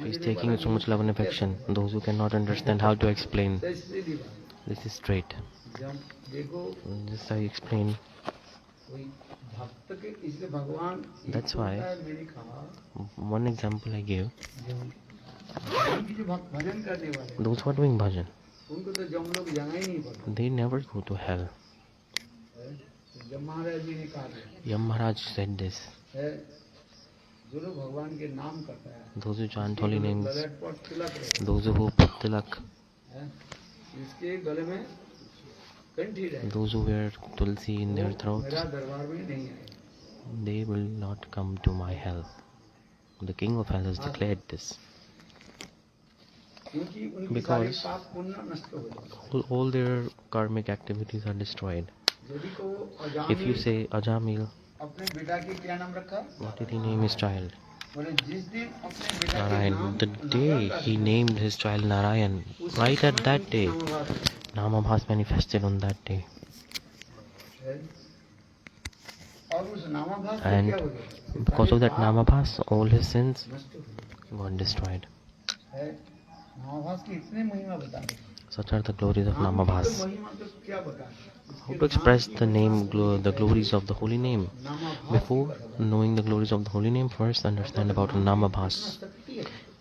He's taking with so much love and affection. Those who cannot understand how to explain, this is straight. Just I explain. That's why one example I gave. Those who are doing bhajan, they never go to hell. Yam Maharaj said this. Those who chant holy names, those who put tilak, those who wear tulsi in their throats, they will not come to my hell. The king of hell has declared this. Because all their karmic activities are destroyed. If you say Ajamil, what did he name his child? Narayan. The day he named his child Narayan, right at that day, Namabhas manifested on that day. And because of that Namabhas, all his sins got destroyed. Such are the glories of Namabhas. How to express the name, the glories of the holy name? Before knowing the glories of the holy name, first understand about Namabhas.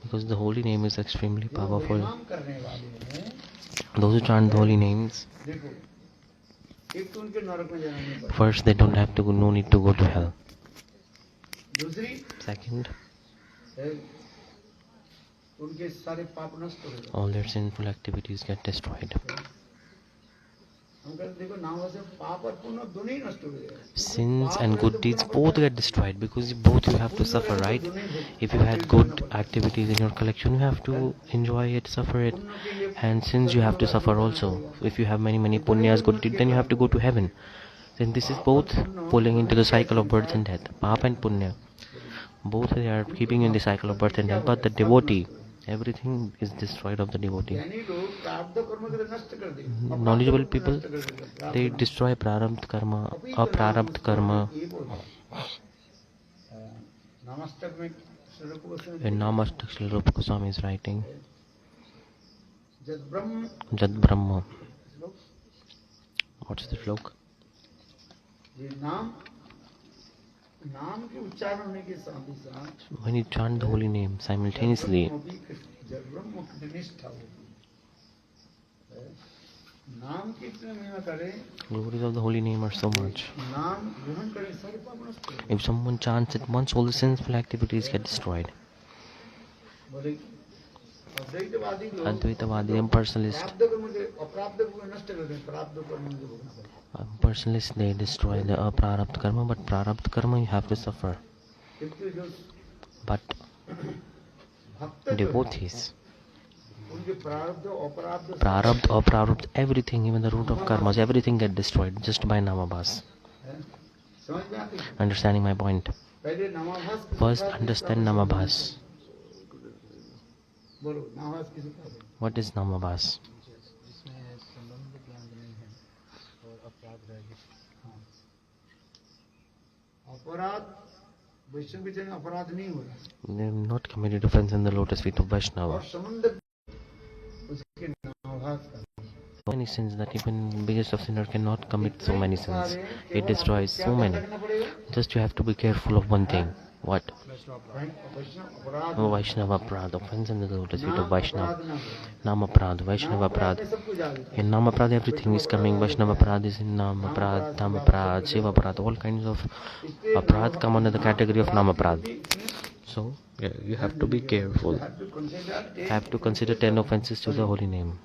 Because the holy name is extremely powerful. Those who chant the holy names, first they don't have to, no need to go to hell. Second, all their sinful activities get destroyed. Sins and good deeds both get destroyed, because both you have to suffer, right? If you had good activities in your collection, you have to enjoy it, suffer it. And sins you have to suffer also. If you have many punyas, good deeds, then you have to go to heaven. Then this is both pulling into the cycle of birth and death. Papa and punya, both they are keeping in the cycle of birth and death. But the devotee, everything is destroyed of the devotee. Knowledgeable people, they destroy prarabdha karma, aprarabdha karma. In Namastak Sri Rupa Goswami is writing, Jad Brahma. What's the slok? When you chant the holy name simultaneously, glories of the holy name are so much. If someone chants it once, all the sinful activities get destroyed. Advaitavadi and personalists, they destroy the aprarabdha karma, but prarabdha karma you have to suffer. But devotees, prarabdha, aprarabdha, everything, even the root of karmas, everything get destroyed just by namabhas. Understanding my point? First understand namabhas. What is namabhas? They have not committed offense in the lotus feet of Vaishnava. So many sins that even biggest of sinner cannot commit so many sins. It destroys so many. Just you have to be careful of one thing. What? Vaishnava Prad, offense in the lotus feet of Vaishnava. Nama Prad, Vaishnava Prad. In Nama Prad everything is coming. Vaishnava Prad is in Nama Prad, Dhamma Prad, Shiva Prad. All kinds of Prad come under the category of Nama Prad. So you have to be careful. You have to consider 10 offenses to the holy name.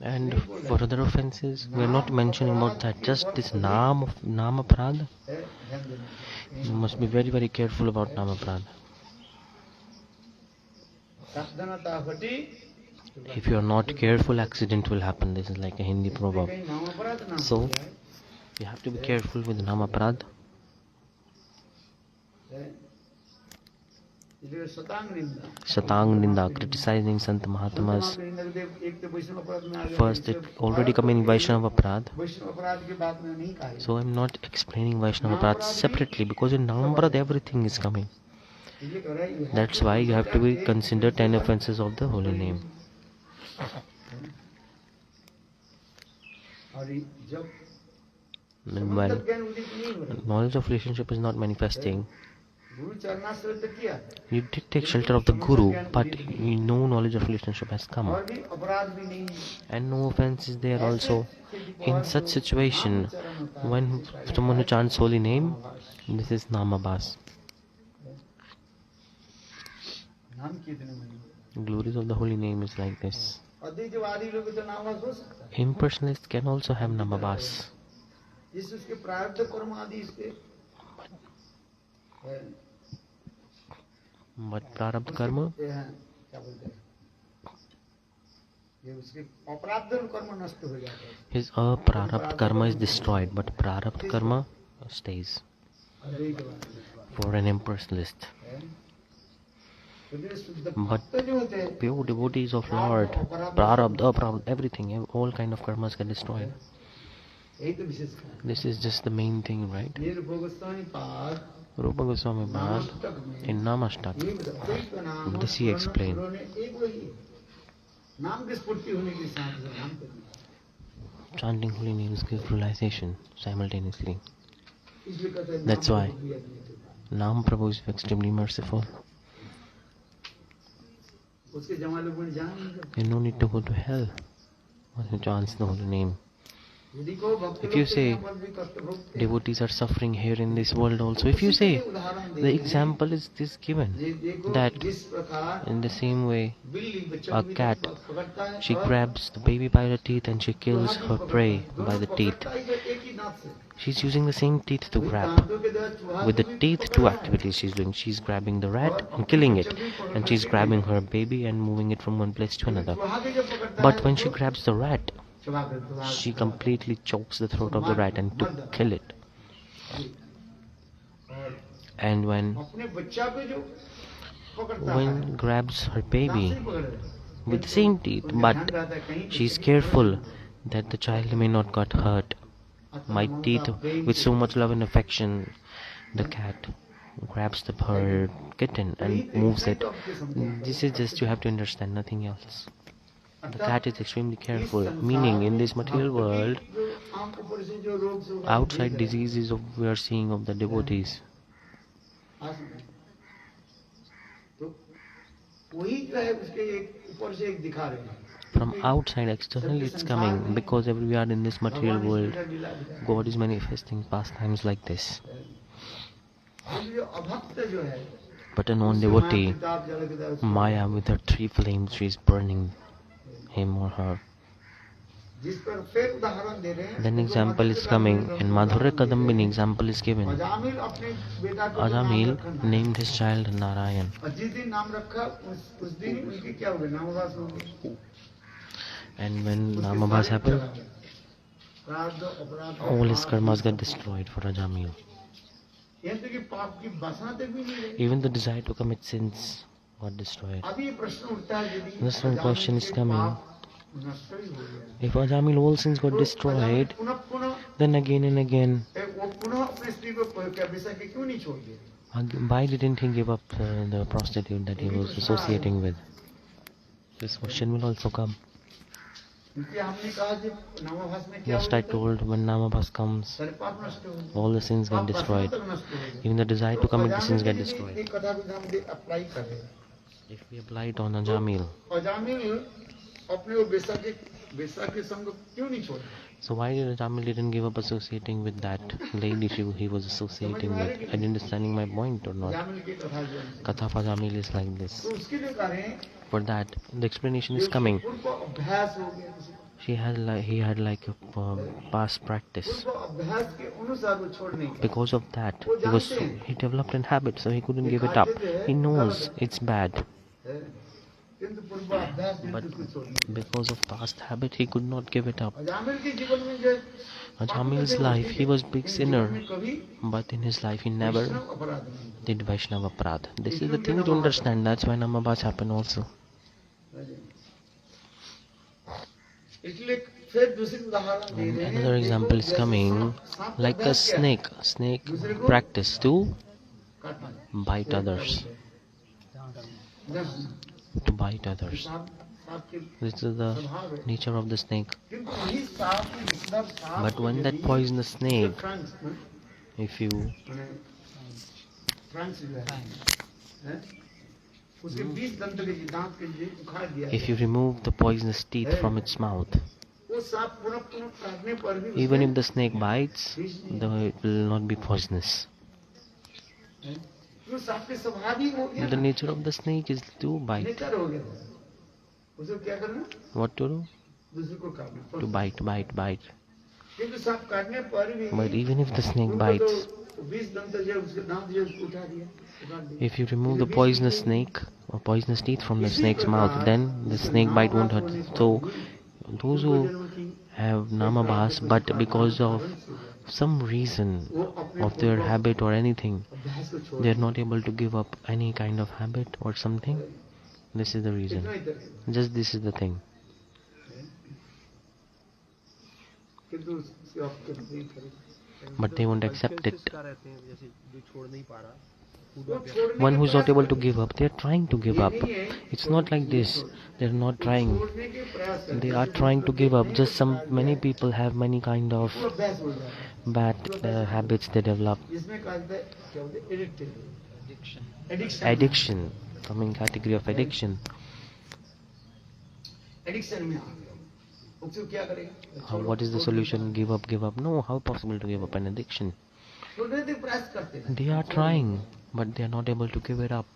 And for other offenses, we are not mentioning about that. Just this Nama Prad. You must be very careful about Nama Prad. If you are not careful, accident will happen. This is like a Hindi proverb. So you have to be careful with Nama Prad. Shatang Ninda, criticizing Sant Mahatmas. First, it already come in Vaishnava Aparadh. So I'm not explaining Vaishnava Aparadh separately because in Namaprad everything is coming. That's why you have to be consider 10 offenses of the holy name. And when knowledge of relationship is not manifesting, you did take shelter of the Guru, but no knowledge of relationship has come. And no offense is there also. In such situation, when someone who chants holy name, this is Namabhas. Glories of the holy name is like this. Impersonalists can also have Namabhas. But Prarabdha Karma? His Prarabdha Karma is destroyed, but Prarabdha Karma stays for an impersonalist. But pure devotees of Lord, Prarabdha, Aprarabdha, everything, all kind of karmas get destroyed. This is just the main thing, right? Rupa Goswami Pad in Namastak. This he explained. Chanting holy names gives realization simultaneously. That's why Nam Prabhu is extremely merciful. You no need to go to hell when you chant the holy name. If you say devotees are suffering here in this world also, if you say the example is this given, that in the same way a cat, she grabs the baby by the teeth and she kills her prey by the teeth. She's using the same teeth to grab. With the teeth, two activities she's doing. She's grabbing the rat and killing it, and she's grabbing her baby and moving it from one place to another. But when she grabs the rat, she completely chokes the throat of the rat and to kill it. And when grabs her baby with the same teeth, but she's careful that the child may not get hurt. My teeth, with so much love and affection, the cat grabs her kitten and moves it. This is just, you have to understand, nothing else. The cat is extremely careful, meaning in this material world, outside diseases we are seeing of the devotees. From outside, externally it's coming, because we are in this material world, God is manifesting pastimes like this. But a non-devotee, Maya with her three flames, she is burning him or her. Then example is coming, in Madhurya Kadambini example is given. Ajamil named his child Narayan. And when Namabhas happened, all his karmas got destroyed for Ajamil. Even the desire to commit sins got destroyed. This one question is coming. If Ajamil all sins got destroyed, then again and again, why didn't he give up the prostitute that he was associating with? This question will also come. Just I told, when Namabhas comes, all the sins get destroyed. Even the desire to commit the sins get destroyed. If we apply it on Ajamil, so why did Ajamil didn't give up associating with that lady he was associating with? Are you understanding my point or not? Katha of Ajamil is like this. For that, the explanation is coming. He had like a past practice. Because of that, he developed a habit, so he couldn't give it up. He knows it's bad, but because of past habit, he could not give it up. Ajami's life, he was big sinner, but in his life he never did Vaishnava Aparadh. This is the thing to understand. That's why Namabhas happen also. And another example is coming like a snake. Snake practice to bite others. To bite others. This is the nature of the snake. But when that poisonous snake, if you remove the poisonous teeth from its mouth, even if the snake bites, it will not be poisonous. The nature of the snake is to bite. What to do? To bite. But even if the snake bites, if you remove the poisonous snake or poisonous teeth from the snake's mouth, then the snake bite won't hurt. So those who have namabhas, but because of some reason of their habit or anything, they are not able to give up any kind of habit or something. This is the reason. Just this is the thing. But they won't accept it. One who's not able to give up, they are trying to give up. It's not like this. They're not trying. They are trying to give up. Just many people have many kind of bad habits they develop. Addiction. Coming category of addiction. What is the solution? Give up. No, how possible to give up an addiction? They are trying, but they are not able to give it up.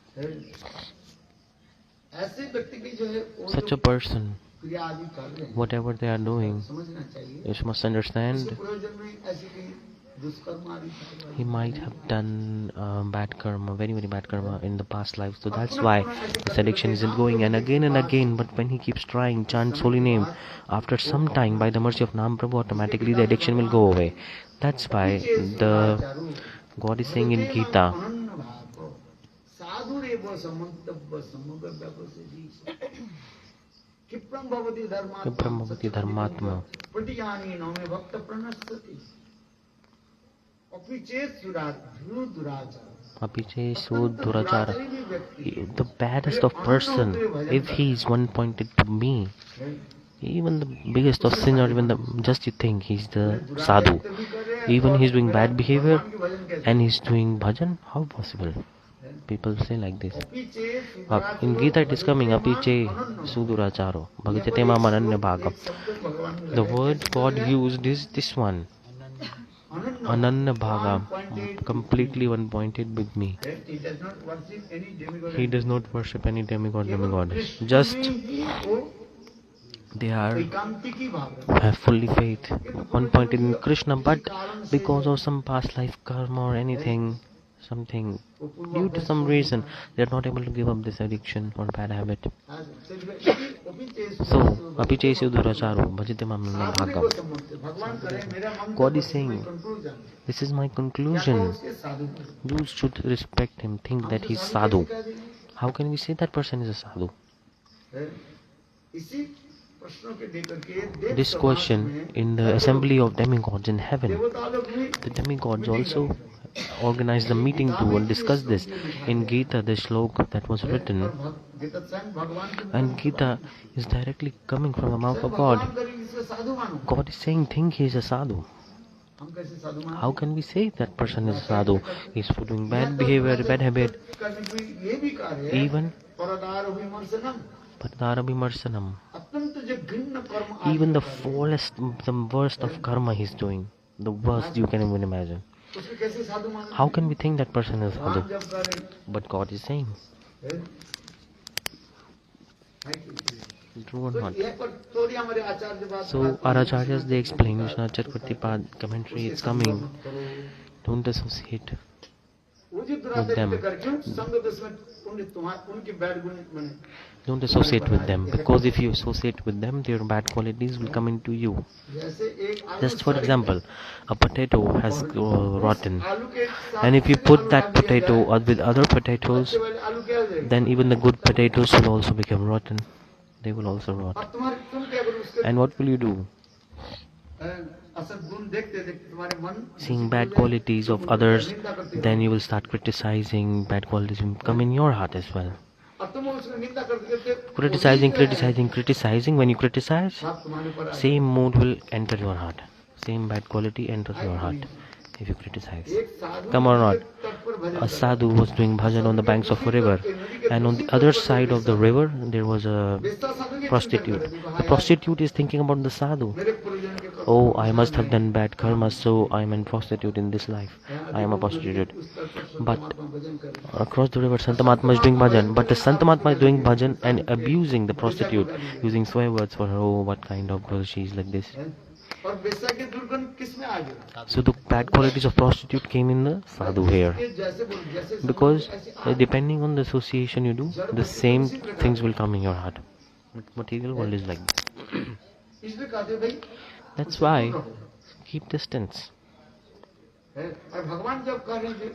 Such a person, whatever they are doing, you must understand, he might have done bad karma, very bad karma in the past life. So that's why this addiction isn't going. And again, but when he keeps trying, chants holy name, after some time, by the mercy of Nam Prabhu, automatically the addiction will go away. That's why God is saying in Gita, Kipram bhavati dharmatma. The baddest of person, if he is one pointed to me, even the biggest of sinner, just you think he's the sadhu, even he's doing bad behavior and he's doing bhajan, how possible? People say like this. In Gita it is coming, apiche suduracharo bhagajate mam ananya bhagam. The word God used is this one, ananya bhagam, completely one pointed with me. He does not worship any demigod, demigoddess. Just they have fully faith, one pointed in Krishna, but because of some past life karma or anything, something, due to some reason, they are not able to give up this addiction or bad habit. So, apichesyu duracharo bhajite mamnana bhagam. God is saying, this is my conclusion. You should respect him, think that he is sadhu. How can we say that person is a sadhu? This question in the assembly of demigods in heaven, the demigods also organized a meeting to discuss this. In Gita, the shloka that was written, and Gita is directly coming from the mouth of God. God is saying, think he is a sadhu. How can we say that person is a sadhu? He is doing bad behavior, bad habit. Even Patarabimarsanam. Even the foulest, the worst of karma he is doing. The worst you can even imagine. How can we think that person is sadhu? But God is saying. True or not? So our acharyas, they explain, Vishwanath Chakravarti Pad commentary, it's coming. Don't associate. with them. Don't associate with them, because if you associate with them, their bad qualities will come into you. Just for example, a potato has rotten, and if you put that potato with other potatoes, then even the good potatoes will also become rotten. They will also rot. And what will you do? Seeing bad qualities of others, then you will start criticizing. Bad qualities will come in your heart as well. Criticizing. When you criticize, same mood will enter your heart. Same bad quality enters your heart if you criticize. Come or not, a sadhu was doing bhajan on the banks of a river, and on the other side of the river there was a prostitute. The prostitute is thinking about the sadhu. Oh, I must have done bad karma, so I am a prostitute in this life. I am a prostitute. But across the river, Santa Mahatma is doing bhajan. But the Santa Mahatma is doing bhajan and abusing the prostitute, using swear words for her. Oh, what kind of girl she is, like this. So the bad qualities of prostitute came in the sadhu here. Because depending on the association you do, the same things will come in your heart. But material world is like this. That's why keep distance.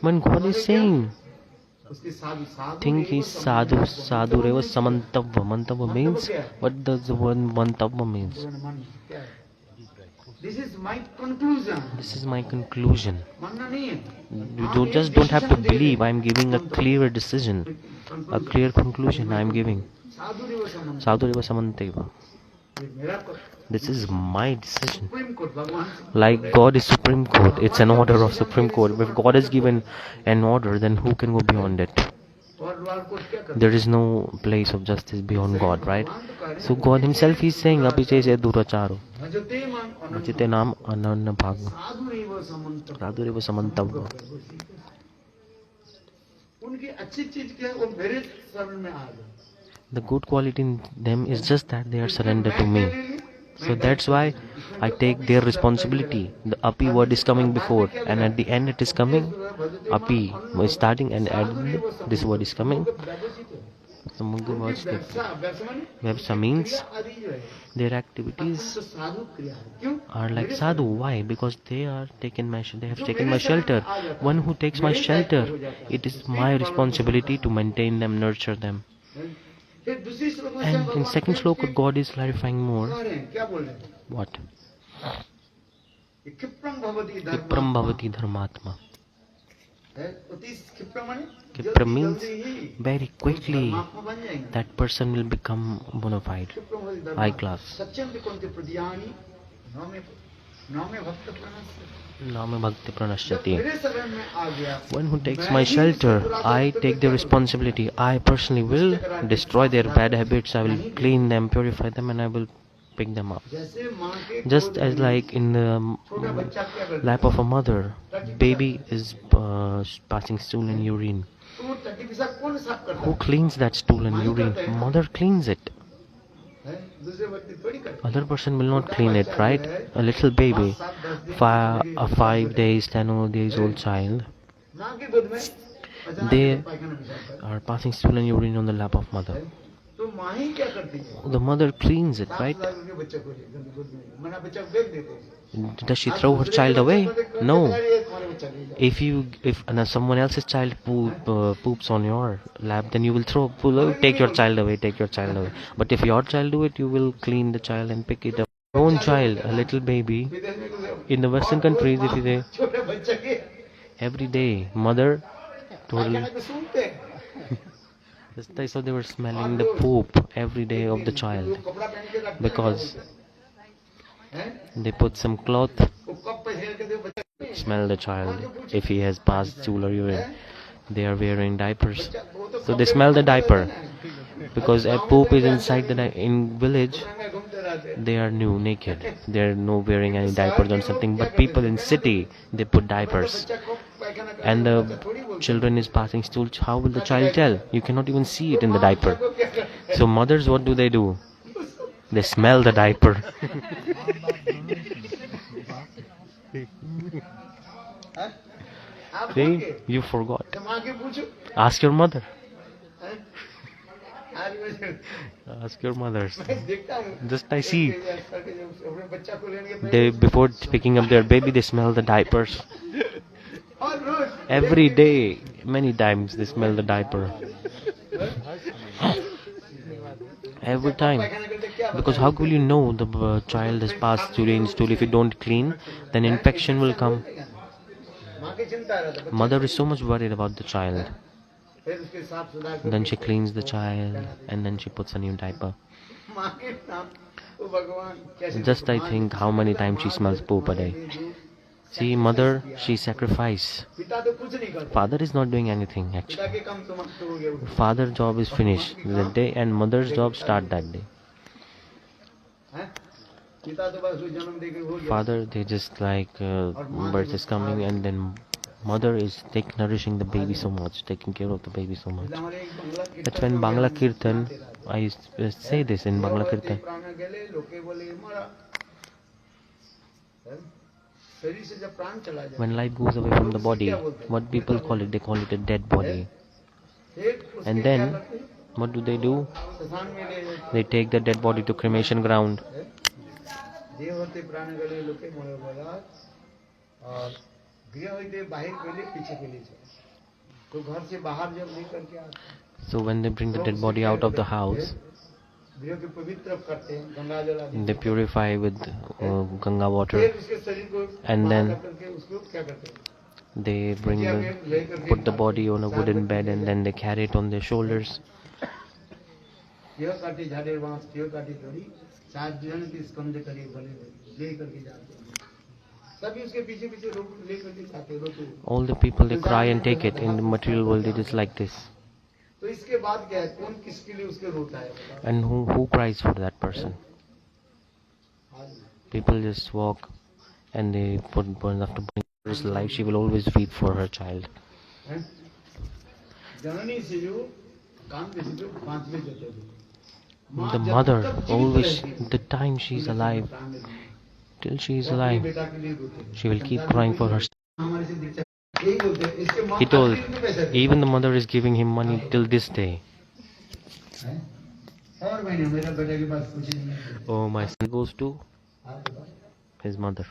When God is saying, think he's sadhu. Sadhureva samantava. Mantava means, what does the word mantava means? This is my conclusion. You don't have to believe. I am giving a clear decision, a clear conclusion I am giving. Sadhureva samantava. This is my decision. Like God is Supreme Court. It's an order of Supreme Court. If God has given an order, then who can go beyond it? There is no place of justice beyond God, right? So God himself is saying, Apichese duracharo. Bhajite nam ananya bhagva. Sadhureva samantava. The good quality in them is just that they are surrendered to me. So that's why I take their responsibility. The api word is coming before, and at the end it is coming. Api is starting, and at this word is coming. Some of the words Vyavsa means their activities are like sadhu. Why? Because they have taken my shelter. One who takes my shelter, it is my responsibility to maintain them, nurture them. And in second sloka, God is clarifying more. What? Kipram bhavati dharmatma. Kipra means very quickly that person will become bona fide, high class. Name bhakti pranashyati. One who takes my shelter, I take the responsibility. I personally will destroy their bad habits. I will clean them, purify them, and I will pick them up. Just as like in the lap of a mother, baby is passing stool and urine. Who cleans that stool and urine? Mother cleans it. Other person will not clean it, right? A little baby, a 5 days, 10 days old child, they are passing stool and urine on the lap of mother. The mother cleans it, right? Does she throw her child away? No. If someone else's child poops on your lap, then you will take your child away. But if your child do it, you will clean the child and pick it up. Your own child, a little baby, in the Western countries, if you say, every day, mother totally. So they were smelling the poop every day of the child, because they put some cloth, smell the child. If he has passed stool or urine, they are wearing diapers, so they smell the diaper, because a poop is inside in village. They are naked. They are no wearing any diapers or something. But people in city, they put diapers, and the children is passing stool. How will the child tell? You cannot even see it in the diaper. So mothers, what do? They smell the diaper. See, you forgot. Ask your mother. Ask your mothers. Just I see. They before picking up their baby, they smell the diapers. Every day, many times they smell the diaper. Every time. Because how will you know the child has passed urine stool? If you don't clean, then infection will come. Mother is so much worried about the child. Then she cleans the child and then she puts a new diaper. Just I think how many times she smells poop a day. See, mother, she sacrifice. Father is not doing anything actually. Father's job is finished that day and mother's job start that day. Father, they just like birth is coming and then mother is nourishing the baby so much, taking care of the baby so much. That's when Bangla Kirtan, I say this in Bangla Kirtan. When life goes away from the body, what people call it, they call it a dead body. And then, what do? They take the dead body to cremation ground. So when they bring the dead body out of the house, they purify with Ganga water, and then they put the body on a wooden bed and then they carry it on their shoulders. All the people, they cry and take it. In the material world it is like this. And who cries for that person? People just walk and they put after putting his life, she will always weep for her child. The mother always, the time she's alive, till she is alive, she will keep crying for her. He told, even the mother is giving him money till this day. Oh, my son goes to his mother.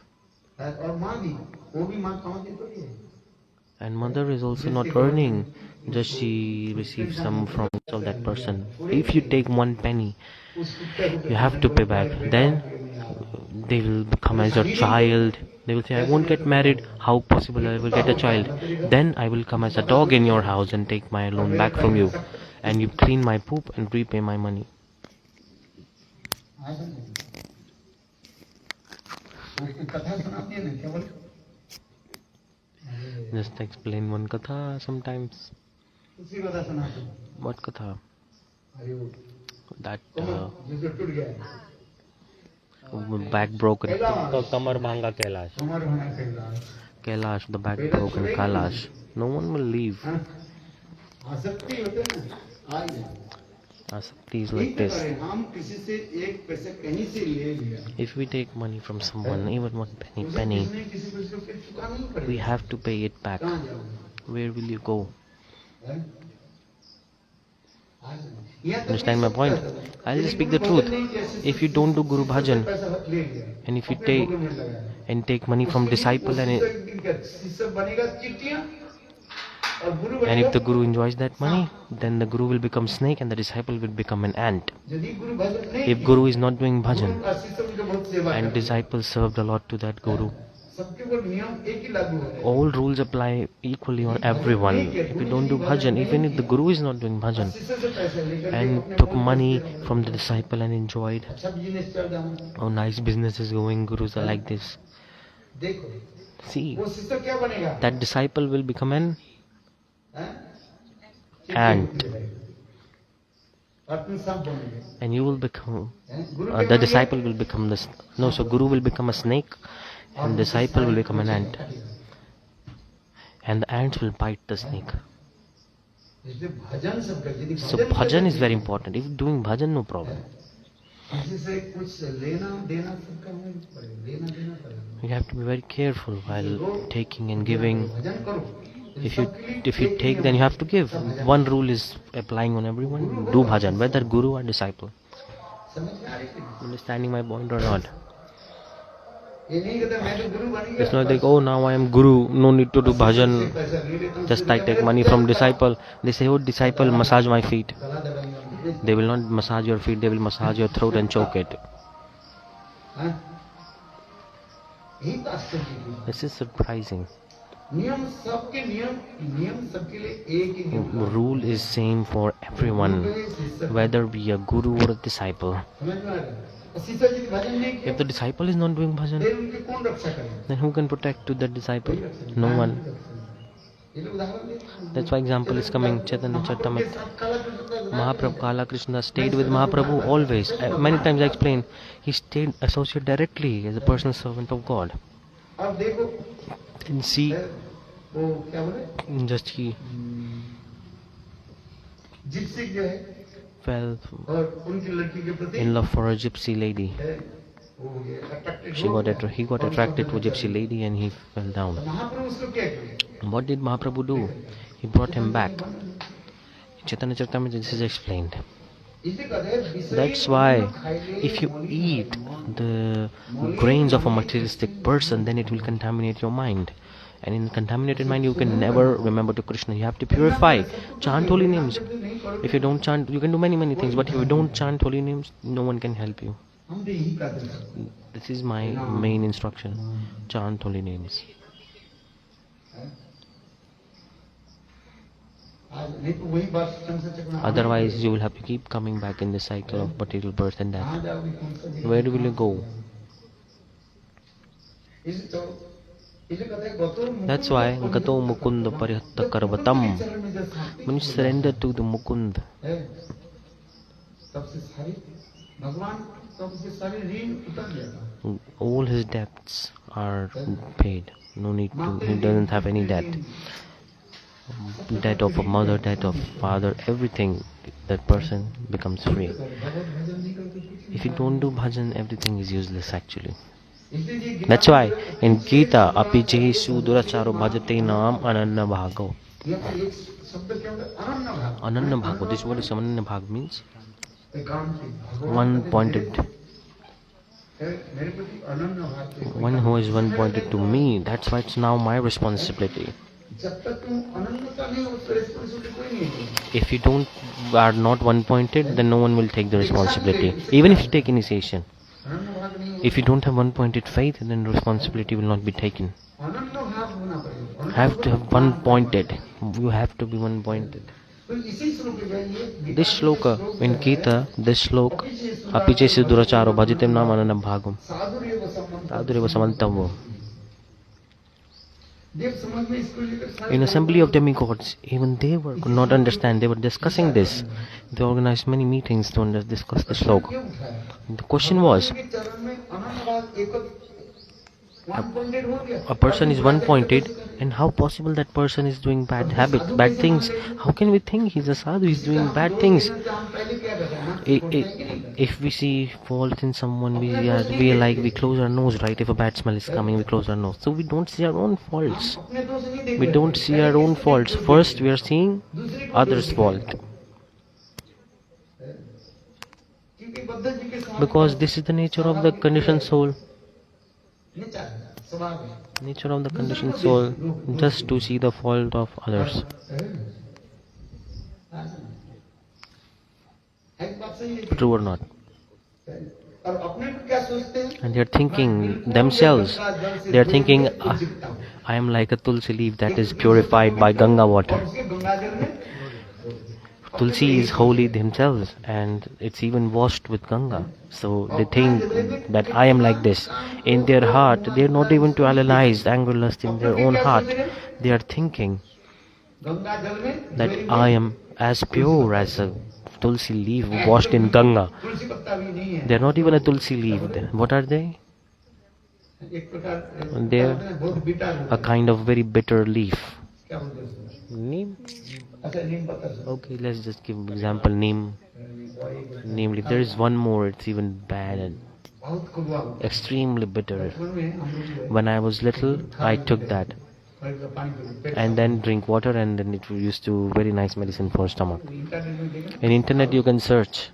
And mother is also not earning, just she receives some from of that person. If you take 1 penny, you have to pay back. Then they will become as a child. They will say, I won't get married. How possible I will get a child? Then I will come as a dog in your house and take my loan back from you. And you clean my poop and repay my money. Just explain one katha sometimes. What katha? That back broken. Kamar bhanga Kailash. Kailash, the back broken Kailash. No one will leave. Asakti is like this. If we take money from someone, even 1 penny, we have to pay it back. Where will you go? Understand my point? I'll just speak the truth. If you don't do Guru Bhajan, and if you take money from disciple and if the Guru enjoys that money, then the Guru will become snake and the disciple will become an ant. If Guru is not doing bhajan and disciples served a lot to that Guru, all rules apply equally on everyone. If you don't do bhajan, even if the Guru is not doing bhajan and took money from the disciple and enjoyed, oh, nice business is going, Gurus are like this. See, that disciple will become an ant, and you will become the disciple will become this. No, so Guru will become a snake and disciple will become an ant, and the ants will bite the snake. So bhajan is very important. If doing bhajan, no problem. You have to be very careful while taking and giving. If you take, then you have to give. One rule is applying on everyone. Do bhajan, whether guru or disciple. Understanding my point or not? It's not like, oh, now I am guru, no need to do bhajan. Just I take money from disciple. They say, oh, disciple, massage my feet. They will not massage your feet, they will massage your throat and choke it. This is surprising. Rule is same for everyone, whether we are guru or a disciple. If the disciple is not doing bhajan, then who can protect to the disciple? No one. That's why example is coming. Chaitanya Charitamrita. Mahaprabhu Kala Krishna stayed with Mahaprabhu always. Many times I explained, he stayed associated directly as a personal servant of God. And see, just he fell in love for a gypsy lady. He got attracted to a gypsy lady and he fell down. What did Mahaprabhu do? He brought him back. Chaitanya Charitamrita, this is explained. That's why if you eat the grains of a materialistic person, then it will contaminate your mind. And in contaminated mind, you can never remember to Krishna. You have to purify. Chant holy names. If you don't chant, you can do many things. But if you don't chant holy names, no one can help you. This is my main instruction. Chant holy names. Otherwise, you will have to keep coming back in the cycle of material birth and death. Where will you go? That's why Gato Mukunda Parihatta Karvatam. When you surrender to the Mukund, all his debts are paid. No need to, he doesn't have any debt. Debt of a mother, debt of father, everything, that person becomes free. If you don't do bhajan, everything is useless actually. That's why in Gita, api jesu duracharo bhajate naam ananya bhago. Ananya bhago, this word is ananya bhag means one pointed. One who is one pointed to me, that's why it's now my responsibility. If you are not one pointed, then no one will take the responsibility. Even if you take initiation. If you don't have one pointed faith, then responsibility will not be taken. Have to have one pointed. You have to be one pointed. This shloka in Gita, this shloka, apiche duracharo bhajitem nam ananam bhagam. Sadhureva samantavo. In assembly of demigods, even they could not understand. They were discussing this. They organized many meetings to discuss the shloka. The question was, a person is one pointed, and how possible that person is doing bad habits, bad things? How can we think he's a sadhu, he's doing bad things? If we see fault in someone, we close our nose, right? If a bad smell is coming, we close our nose. So we don't see our own faults. We don't see our own faults. First, we are seeing others' fault. Because this is the nature of the conditioned soul. Nature of the conditioned soul, just to see the fault of others. True or not? And they are thinking themselves, they are thinking, I am like a tulsi leaf that is purified by Ganga water. Tulsi is holy themselves and it's even washed with Ganga. So they think that I am like this. In their heart, they are not even to analyze anger, lust in their own heart. They are thinking that I am as pure as a tulsi leaf washed in Ganga. They are not even a tulsi leaf. What are they? They are a kind of very bitter leaf. Neem? Okay, let's just give an example. Neem leaf. There is one more, it's even bad and extremely bitter. When I was little, I took that. and then drink water, and then it used to very nice medicine for stomach. In internet you can search.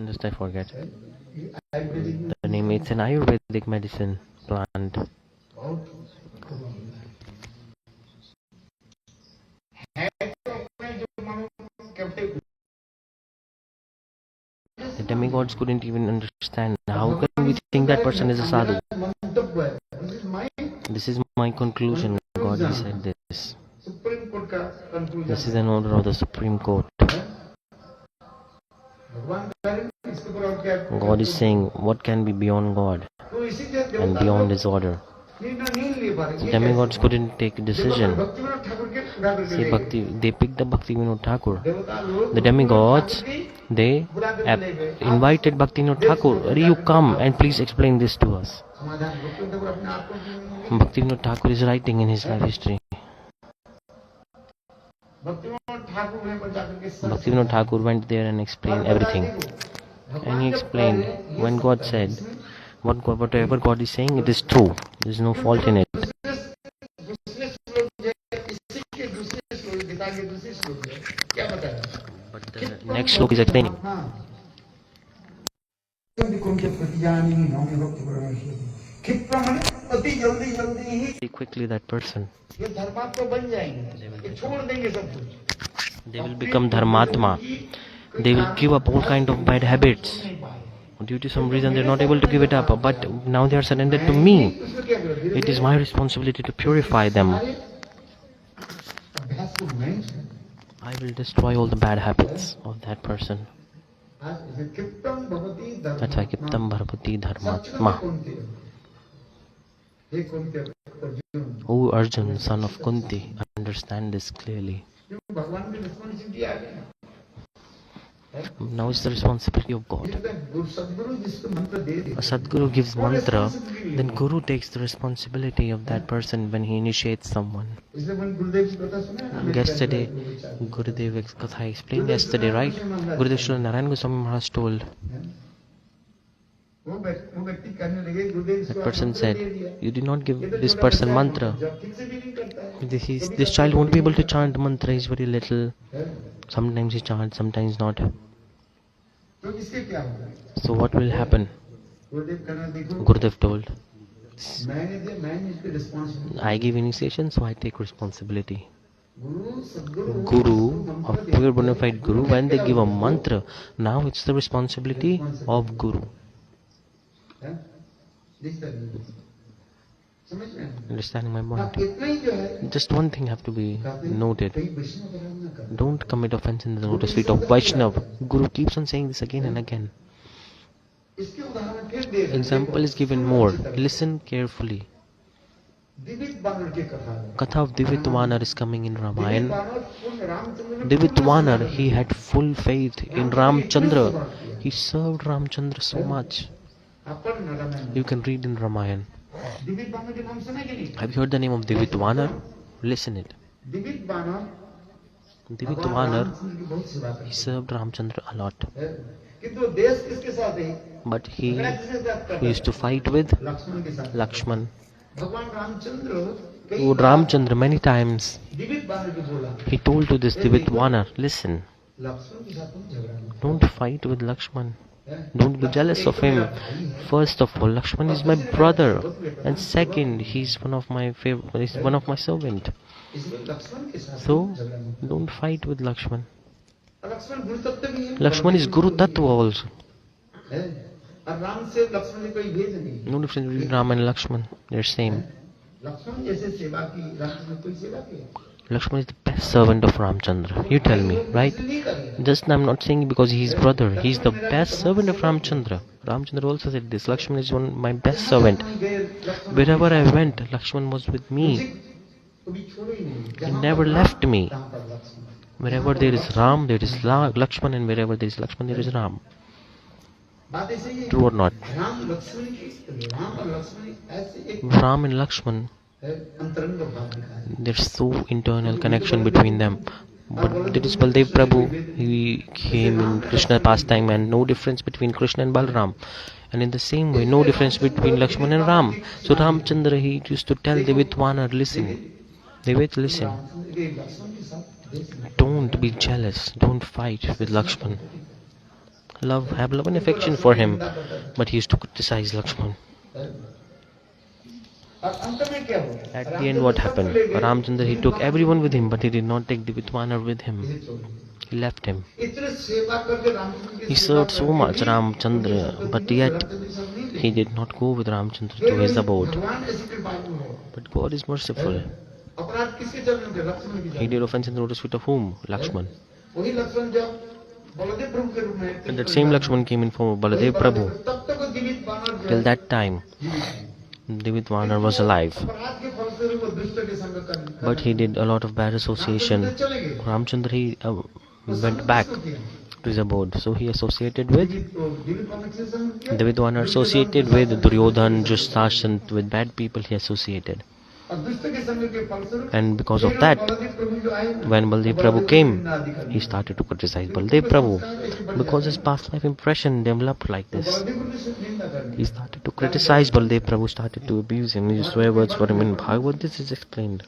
Just I forget the name. It's an Ayurvedic medicine plant. The demigods couldn't even understand. How can we think that person is a sadhu? This is my conclusion. God said this. This is an order of the Supreme Court. God is saying, what can be beyond God and beyond His order? So demigods couldn't take a decision. See, they picked up Bhaktivinoda Thakur. The demigods, they invited Bhaktivinoda Thakur. You come and please explain this to us. Bhaktivinoda Thakur is writing in his life history. Bhaktivinoda Thakur went there and explained everything. And he explained, when God said, whatever God is saying, it is true. There is no fault in it. But the next slok is explaining. Very quickly that person. They will become Dharmatma. They will give up all kind of bad habits. Due to some reason they are not able to give it up, but now they are surrendered to me. It is my responsibility to purify them. I will destroy all the bad habits of that person. That's why Kiptam Bharapati Dharmatma. O Arjun, son of Kunti, understand this clearly. Now it's the responsibility of God. A Sadguru gives mantra, then Guru takes the responsibility of that person when he initiates someone. Yesterday, Gurudev's Katha explained yesterday, right? Gurudev Srila Narayan Goswami Maharaj told. That person said, you did not give this person mantra. This child won't be able to chant mantra, he's very little. Sometimes he chants, sometimes not. So what will happen? Gurudev told, I give initiation, so I take responsibility. Guru, a pure bona fide Guru, when they give a mantra, now it's the responsibility of Guru. Understanding my point? Just one thing have to be noted. Don't commit offense in the lotus feet of Vaishnav. Guru keeps on saying this again and again. Example is given more. Listen carefully. Katha of Divit Vanar is coming in Ramayana. Divit Vanar, he had full faith in Ramchandra. He served Ramchandra so much. You can read in Ramayana. Have you heard the name of Divit Vanar? Listen it. Divit Vanar, he served Ramchandra a lot. But he used to fight with Lakshman. Oh, Ramchandra many times he told to this Divit Vanar, listen, don't fight with Lakshman. Don't be jealous of him. First of all, Lakshman is my brother, and second, he's one of my servant. So, don't fight with Lakshman. Lakshman is Guru Tattva also. No difference between Ram and Lakshman. They're same. Lakshman is the best servant of Ramchandra. You tell me, right? Just I'm not saying because he's brother. He's the best servant of Ramchandra. Ramchandra also said this. Lakshman is my best servant. Wherever I went, Lakshman was with me. He never left me. Wherever there is Ram, there is Lakshman, and wherever there is Lakshman, there is Ram. True or not? Ram and Lakshman, there's so internal connection between them. But there is Baldev Prabhu, he came in Krishna pastime, and no difference between Krishna and Balram. And in the same way, no difference between Lakshman and Ram. So Ramchandra, he used to tell Devitwana, listen, Devit, listen, don't be jealous, don't fight with Lakshman. Have love and affection for him. But he used to criticize Lakshman. At the end, what happened? Ramchandra, he took everyone with him, but he did not take Devitwana with him. He left him. He served so much Ramchandra, but yet he did not go with Ramchandra to his abode. But God is merciful. He did offense in the lotus feet of whom? Lakshman. And that same Lakshman came in form of Baladev Prabhu. Till that time, Devitwana was alive. But he did a lot of bad association. Ramchandra, he went back to his abode. So he associated with Devitwana, associated with Duryodhan, Justashan, with bad people he associated. And because of that, when Baladev Prabhu came, he started to criticize Baladev Prabhu because his past life impression developed like this. He started to criticize Baladev Prabhu, started to abuse him, he swear words for him. In Bhagavad, this is explained.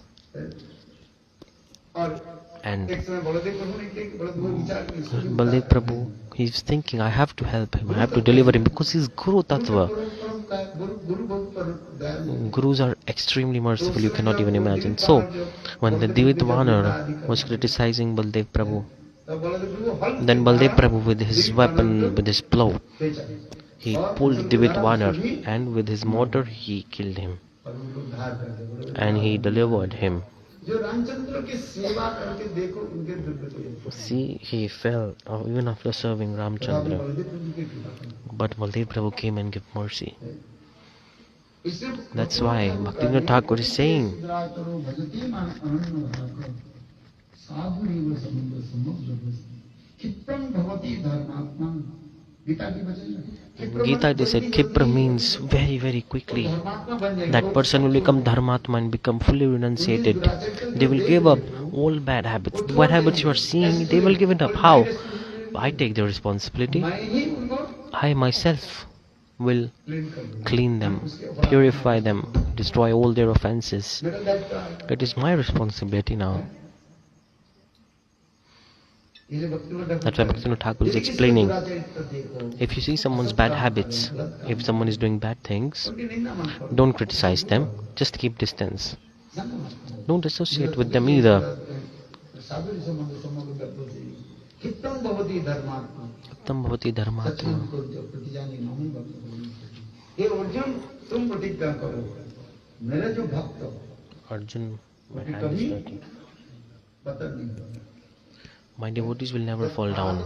And Baladev Prabhu, he's thinking, I have to help him, I have to deliver him, because he's Guru Tattva. Gurus are extremely merciful, you cannot even imagine. So, when the Devitwana was criticizing Baladev Prabhu, then Baladev Prabhu with his weapon, with his plow, he pulled Devitwana and with his mortar he killed him. And he delivered him. See, he fell even after serving Ramchandra. But Baladev Prabhu came and gave mercy. That's why Bhaktivinoda Thakur is saying, Gita, they said Kipra means very, very quickly. That person will become Dharmatma and become fully renunciated. They will give up all bad habits. What habits you are seeing, they will give it up. How? I take the responsibility. I myself will clean them, purify them, destroy all their offenses. That is my responsibility now. That's why Bhaktivinoda Thakur is explaining. If you see someone's bad habits, if someone is doing bad things, don't criticize them, just keep distance. Don't associate with them either. Uttam bhavati dharmatma. Arjun, my hand is dirty. My devotees will never fall down.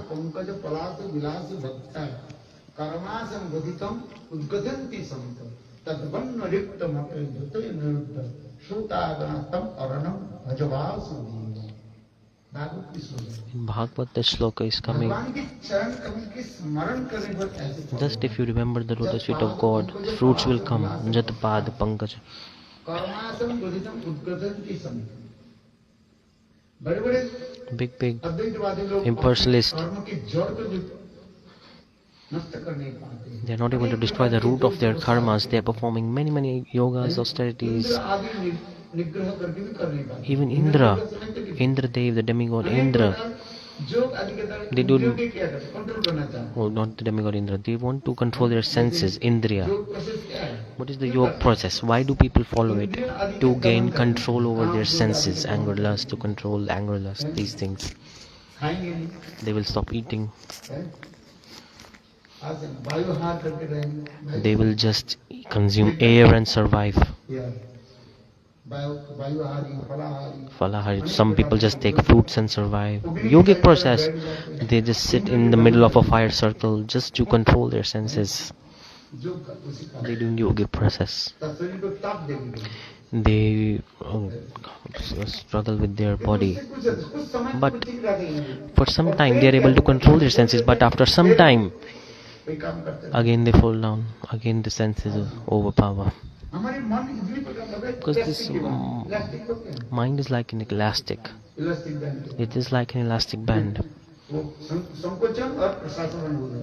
In Bhagavad, the shloka is coming. Just if you remember the lotus feet of God, fruits will come. Jatpad pankaj. Big impersonalists, they are not able to destroy the root of their karmas. They are performing many yogas, austerities. Even Indradev, the demigod Indra, they do not the demigod Indra, they want to control their senses, Indriya. What is the yoga process? Why do people follow it? To gain control over their senses, anger, lust, to control anger, lust, these things. They will stop eating. They will just consume air and survive. Falahari. Some people just take fruits and survive. Yogic process, they just sit in the middle of a fire circle just to control their senses. They do yogic process. They struggle with their body. But for some time they are able to control their senses. But after some time, again they fall down. Again the senses overpower. Because this mind is like an elastic. It is like an elastic band.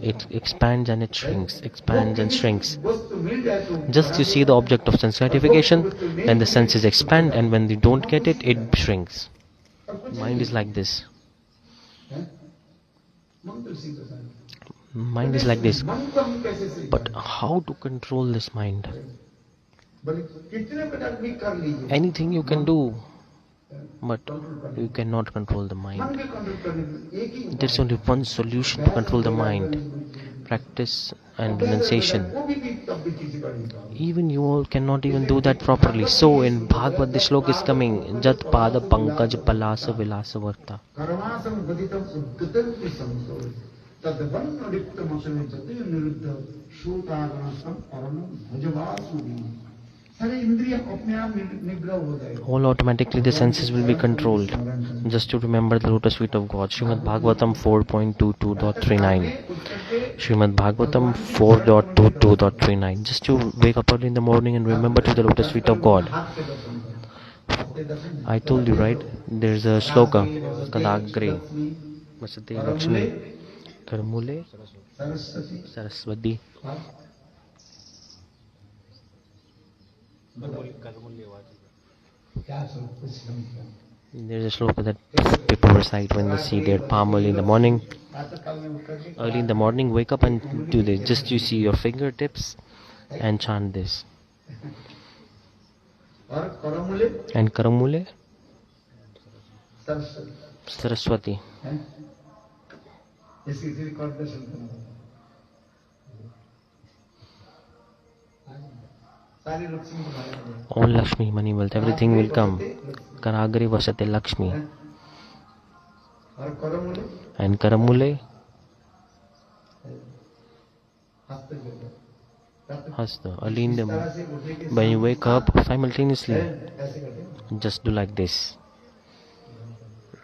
It expands and it shrinks, expands and shrinks. Just you see the object of sense gratification, then the senses expand, and when you don't get it, it shrinks. Mind is like this. Mind is like this. But how to control this mind? Anything you can do, but you cannot control the mind. There's only one solution to control the mind: practice and renunciation. Even you all cannot even do that properly. So in Bhagavad, the shlok is coming: Jat pada pankaj palasa vilasa varta. All automatically the senses will be controlled. Just to remember the lotus feet of God. Srimad Bhagavatam 4.22.39. Srimad Bhagavatam 4.22.39. Just to wake up early in the morning and remember to the lotus feet of God. I told you, right? There's a shloka. Kadagre Vasate Lakshmi Karmule Saraswati. There's a shloka that people recite when they see their palm early in the morning. Early in the morning, wake up and do this. Just you see your fingertips and chant this. And Karamule Saraswati. All Lakshmi, money, wealth, everything will come. Karagre Vasate Lakshmi. And Karamule Hasta. Early in the when you wake up, simultaneously just do like this.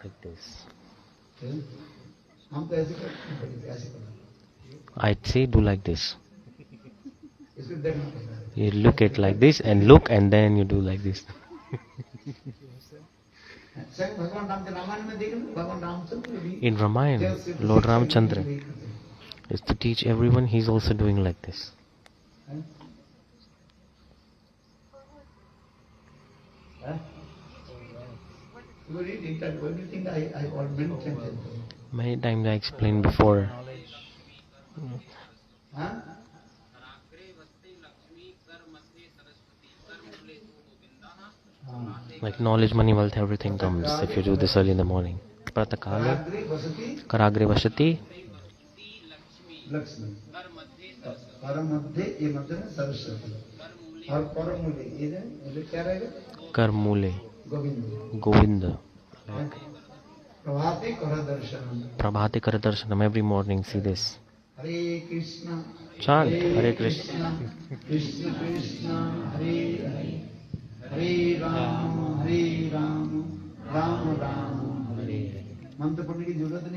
Like this. I'd say do like this. You look at like this and look, and then you do like this. In Ramayana, Lord Ramchandra is to teach everyone. He's also doing like this. Many times I explained before. Like knowledge, money, wealth, everything comes if you do this early in the morning. Pratakale Karagre Vasati Karmule Govinda. Prabhate Karadarshanam. Every morning see this. Chant Hare Krishna. Krishna Krishna Hare Hare. Hare Ram, Ram Ram, Hare Hare.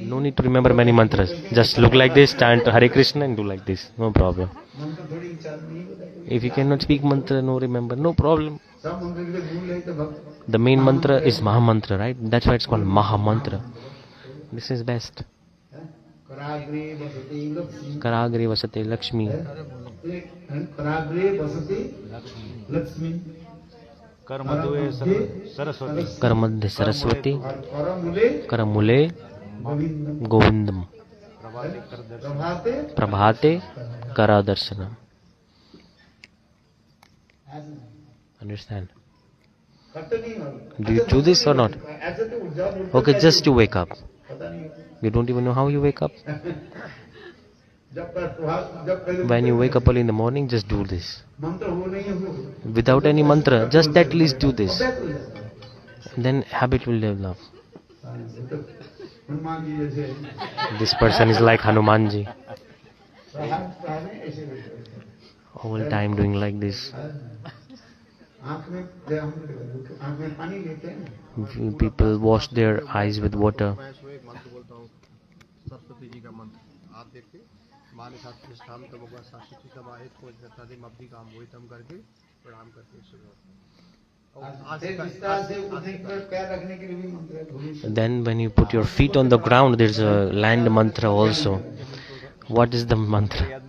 No need to remember many mantras. Just look like this, chant Hare Krishna and do like this. No problem. If you cannot speak mantra, no remember, no problem. The main mantra is Maha Mantra, right? That's why it's called Maha Mantra. This is best. Karagre Vasate Lakshmi. Karagre Vasate Lakshmi. Karmadhe Saraswati. Karamule Govindam. Prabhate Karadarshanam. Understand? Do you do this or not? Okay, just to wake up. You don't even know how you wake up. When you wake up early in the morning, just do this. Without any mantra, just at least do this. Then habit will develop. This person is like Hanumanji. Whole time doing like this. People wash their eyes with water. फिर विस्तार से उठने के बाद पैर रखने के लिए भी मंत्र है, भूमि से। Then when you put your feet on the ground, there's a land mantra also. What is the mantra?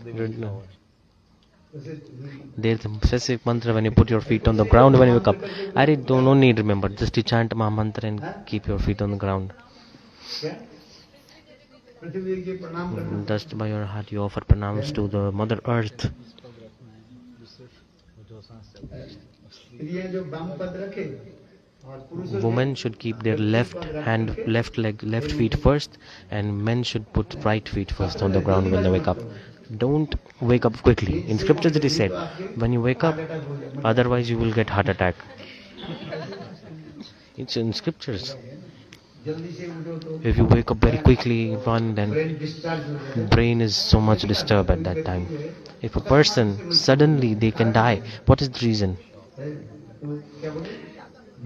Don't know. There's a specific mantra when you put your feet on the ground when you wake up. I don't no need remember. Just you chant Maha mantra and keep your feet on the ground. क्या? पृथ्वी के प्रणाम करना। Just by your heart you offer pranams to the Mother Earth. स्त्रियां जो वाम पद रखे और पुरुषों Women should keep their left hand, left leg, left feet first, and men should put right feet first on the ground when they wake up. Don't wake up quickly. In scriptures it is said, when you wake up, otherwise you will get heart attack. It's in scriptures. जल्दी से उठो तो If you wake up very quickly, run, then brain discharge हो जाए। brain is so much disturbed at that time. If a person suddenly they can die, what is the reason? तो क्या बोले,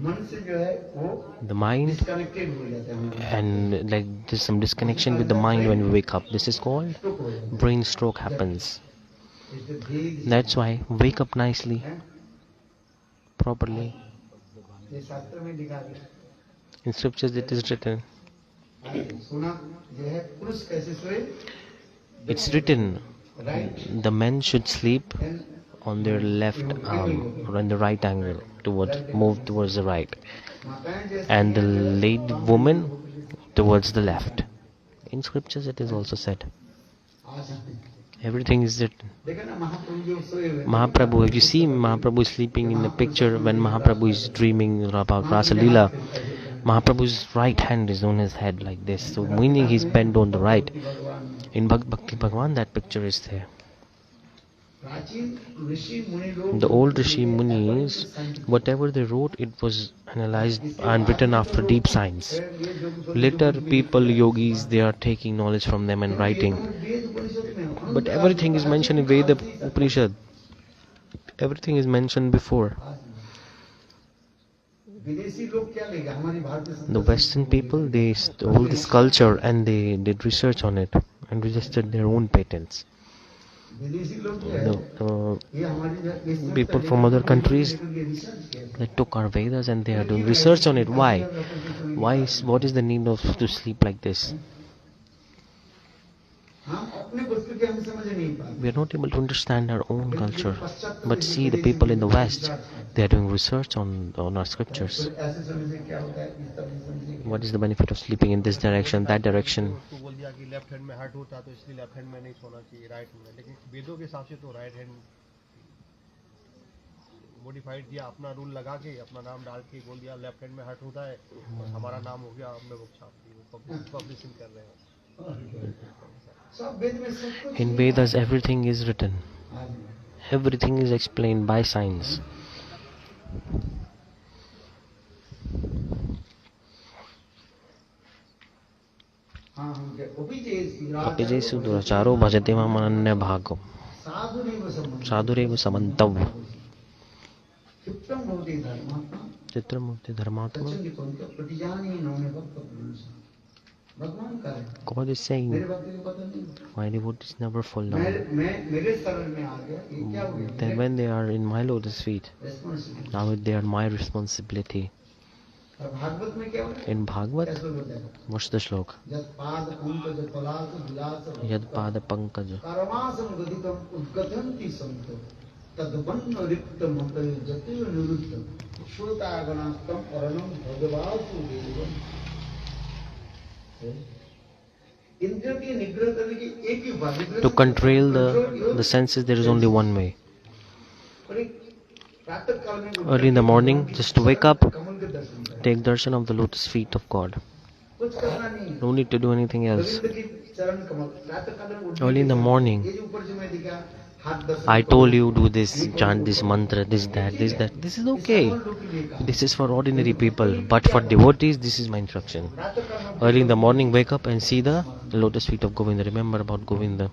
मन से जो है वो The mind, डिस्कनेक्टेड हो जाता है, and like there's some disconnection with the mind when we wake up. This is called stroke हो जाता brain stroke happens. है। इससे धीरे That's why wake up nicely, है, properly. ये शास्त्र में लिखा है। In scriptures it is written. सुना जो है पुरुष कैसे सोए, It's written right the men should sleep and on their left arm or in the right angle move towards the right, माताएं जैसे and the lady woman towards the left. In scriptures it is also said. आज Everything is written. देखा ना महाप्रभु जो सोए हुए Mahaprabhu, if you see Mahaprabhu sleeping in the picture when Mahaprabhu is dreaming about Rasa Leela, Mahaprabhu's right hand is on his head like this, so meaning he's bent on the right. भगवान In Bhakti Bhagwan that picture is there. प्राचीन ऋषि मुनि लोग The old Rishi Munis, whatever they wrote, it was analyzed and written after deep science. ये जो Later people, yogis, they are taking knowledge from them and writing. वेद उपनिषद में But everything is mentioned in Veda Upanishad. Everything is mentioned before. विदेशी लोग क्या लेगा हमारी भारतीय The Western people, they stole this culture and they did research on it and registered their own patents. विदेशी लोग जो है The ये हमारी people from other countries, research किया they took our Vedas and they are doing research on it. Why? What is the need of to sleep like this? हम अपने वस्तु के हम समझ नहीं पाते। We are not able to understand our own culture. But see, the people in the West, they are doing research on our scriptures. ऐसे समय से क्या होता है इस तरह से समझेंगे। What is the benefit of sleeping in this direction, that direction? उसको बोल दिया कि लेफ्ट हैंड में हर्ट होता है तो इसलिए लेफ्ट हैंड में नहीं सोना चाहिए, राइट में। लेकिन वेदों के हिसाब से तो राइट हैंड मॉडिफाइड किया, अपना रूल लगा के अपना नाम डाल के बोल दिया लेफ्ट हैंड में हर्ट होता है, बस हमारा नाम हो गया, हमने बुक छाप दी, वो पब्लिशिंग कर रहे हैं। सब वेद में सब कुछ In Vedas, everything is written. Everything is explained by science. हाँ हम क्या उपजेसु Apijesu duracharo bhajate mamananya bhagam. साधु नहीं वो समझ Sadhureva samantav. चित्तम भवति धर्मात्मा Chitramurti dharmatma. सच्चन पंथ प्रतिजानी इन्होंने भक्त पुरुष भगवान का है। God is मेरे saying, भक्ति को पता नहीं, my devotees never fall down. मैं मेरे शरण में आ गया, ये क्या हो गया? Then when they are in my lotus feet, Responsibility। now they are my responsibility. और भागवत में क्या होता है? In Bhagavad, कैसे होता है? what's the shlok? जब पाद पंकज पलाश विलास Yad pada pankaj. कर्मासम गदितम उद्गतंति संतो तद्वन्न रिक्तम जतिव निरुद्धम श्रुतागणास्तम अरणम भगवासु देवम। इंद्रियों की निग्रह करने की एक ही उपाय। To control the senses, there is only one way. प्रातः काल में Early in the morning, just to wake up, कमल के दर्शन करें। take darshan of the lotus feet of God. कुछ करना नहीं है। No need to do anything else. Govind की चरण कमल प्रातः काल में उठने Early in the के morning, ये जो ऊपर से मैं दिखा हाथ दर्शन I करो। told you do this, chant this mantra, this, that, this, that. This is okay. This is for ordinary people. But for devotees, this is my instruction. प्रातः काल में Early in the morning, wake up and see the lotus feet of Govinda. Remember about Govinda.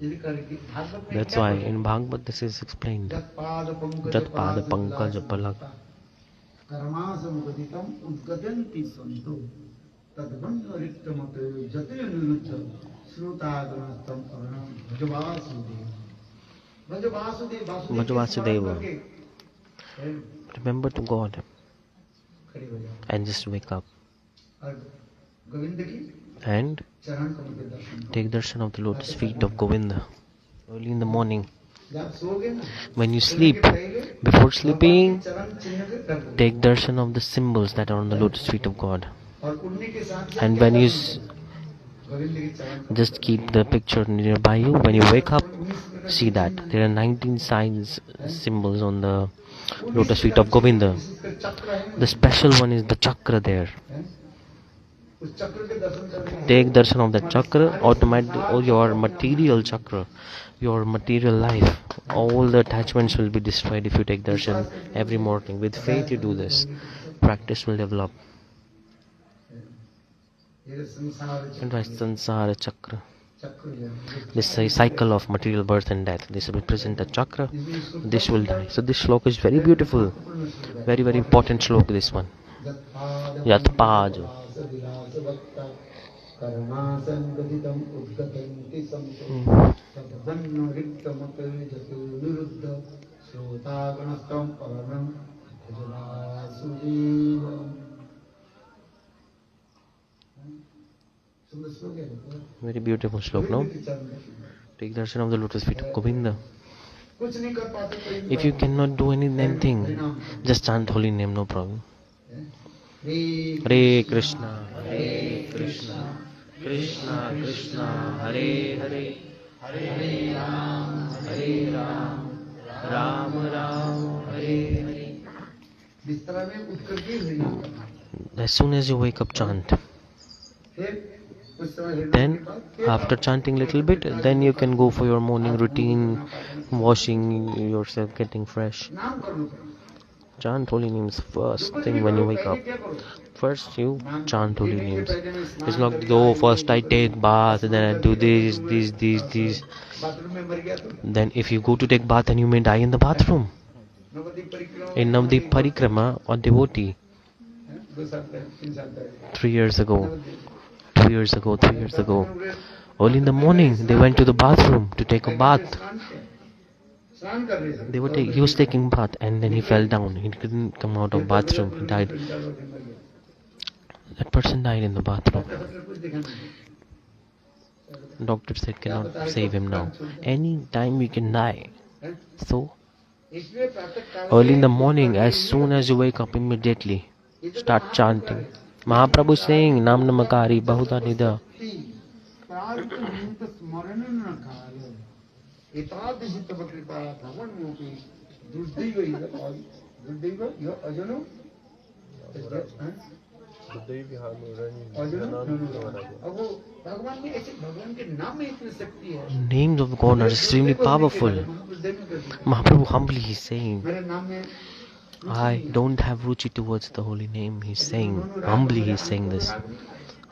ये करके भागवत में That's क्या why बोलते हैं? in Bhagavad this is explained. जत्पाद Pankaj Jatpada pankaj palak. कर्मासम गदितम उद्गतंति संतो तद्वन्न रिक्तमत जतिव निरुद्धम श्रोतागणस्तम अरुणम भजवासुदेव भजवासुदेव वासुदेव Vajavasudeva. हैं, Remember to God खड़े हो जाओ and just wake up और गोविंद की and चरण कमल के दर्शन करो। take darshan of the lotus feet of Govinda early in the morning. जब सोओगे ना When you सोने sleep, के पहले before भगवान के sleeping, चरण चिन्ह के कर दो। take darshan of the symbols that are on the lotus feet of God. और उन्हीं के साथ साथ And क्या when you दर्शन करो? गोविंद के चरण कमल just keep the picture nearby you, when you wake up, see that there are 19 signs, symbols on the lotus feet of Govinda. विशेषकर चक्र है The special one is the chakra there. हैं? उस चक्र के दर्शन करने Take darshan of that chakra, automatically, or your material chakra, your material life, all the attachments will be destroyed if you take darshan every morning. With faith you do this, practice will develop. ये संसार And right, sansara chakra, चक्र जो है, this is cycle of material birth and death. This represents a chakra, this will die. So this shloka is very beautiful, very very important shloka, this one. Yatpaj. कर्णासंगदितम् उद्गतन्ति संतो तदन्नरिक्तमत जतो निरुद्ध श्रोतागणस्तम् परणम् भजवासुदेवम्। सुंदर श्लोक है ना? Very beautiful shloka, no? Take darshan of the lotus feet of Govinda. कुछ नहीं कर पाते तो इन If you cannot do anything, just chant holy name, no problem. Hare Krishna, Hare Krishna, Krishna Krishna, Hare Hare, Hare Ram, Ram Ram, Hare Hare. बिस्तर में उठ करके हरिनाम करना। As soon as you wake up, chant. फिर उस समय हरिनाम Then, के बाद फिर after chanting little bit, then you can go for your morning routine, washing yourself, getting fresh. नाम कर लो। Chant holy names first thing when you wake up. क्या करो? First you chant holy names. It's not that, oh, first I take bath, then I do this. Bathroom में मर गया तो Then if you go to take bath and you may die in the bathroom. Navdeep परिक्रमा In Navdeep Parikrama, a devotee, 2 साल पहले 3 साल पहले 3 years ago, 2 years ago, 3 years ago, early in the morning, they went to the bathroom to take a bath. स्नान कर रहे थे He was taking bath and then he fell down. He couldn't come out of bathroom. He died. That person died in the bathroom. कुछ दिखा नहीं Doctor said cannot save him now. Any time you can die. So इसलिए प्रातः काल early in the morning, as soon as you wake up, immediately start chanting. Mahaprabhu saying Nam Namakari Bahuda Nida. प्रार्थनीत स्मरण न कार्य एतादृशी तव कृपा भवन मोपि दुर्दैव यो अजनो अब वो भगवान में ऐसे भगवान के नाम में इतनी शक्ति है। Names of God are extremely powerful. Mahaprabhu humbly is saying, मेरे नाम में I don't have ruchi towards the holy name. He's saying, humbly he's saying this.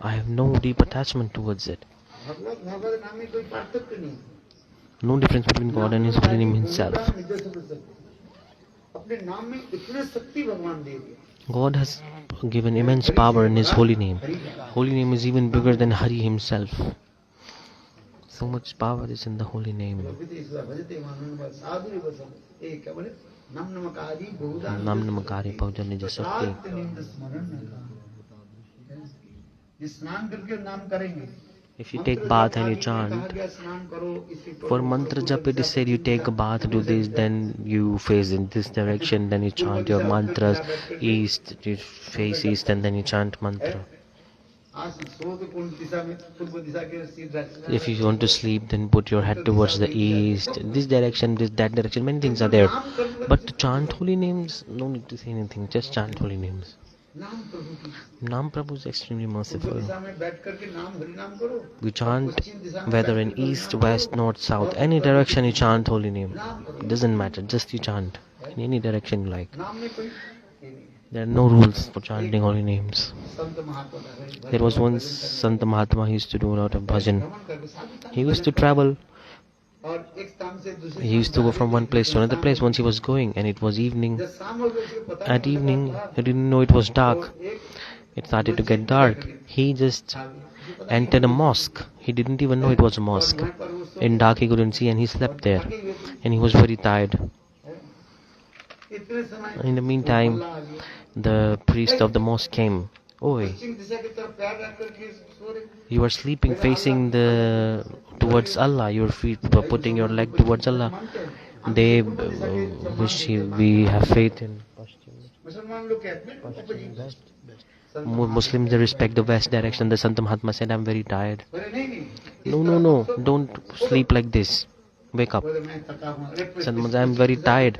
I have no deep attachment towards it. भगवत नाम में कोई पार्थक्य नहीं। No difference between God and his holy name himself. अपने नाम में इतनी शक्ति भगवान दे दिया। God has given immense power in his holy name. Holy name is even bigger than Hari himself. So much power is in the holy name. नाम Namakari Bhujan Nija Shakti. स्नान करके नाम करेंगे। If you take bath and you chant, स्नान करो for mantra jap it is said you take a bath, do this, then you face in this direction, then you chant your mantras, east, you face east and then you chant mantra. If you want to sleep, then put your head towards the east, this direction, that direction, many things are there. But to chant holy names, no need to say anything, just chant holy names. Nam Prabhu is extremely merciful. You chant whether in east, west, north, south, any direction you chant holy name. It doesn't matter, just you chant in any direction you like. There are no rules for chanting holy names. There was once Sant Mahatma, he used to do a lot of bhajan. He used to travel. He used to go from one place to another place. Once he was going and it was evening. At evening, he didn't know it was dark. It started to get dark. He just entered a mosque He didn't even know it was a mosque. In dark he couldn't see and he slept there. And he was very tired. In the meantime, the priest of the mosque came. Oi, you are sleeping facing the towards Allah. Your feet were putting your leg towards Allah. They we have faith in Muslims. They respect the west direction. The Sant Mahatma said, I'm very tired. No, don't sleep like this. Wake up. Sant Mahatma, I'm very tired.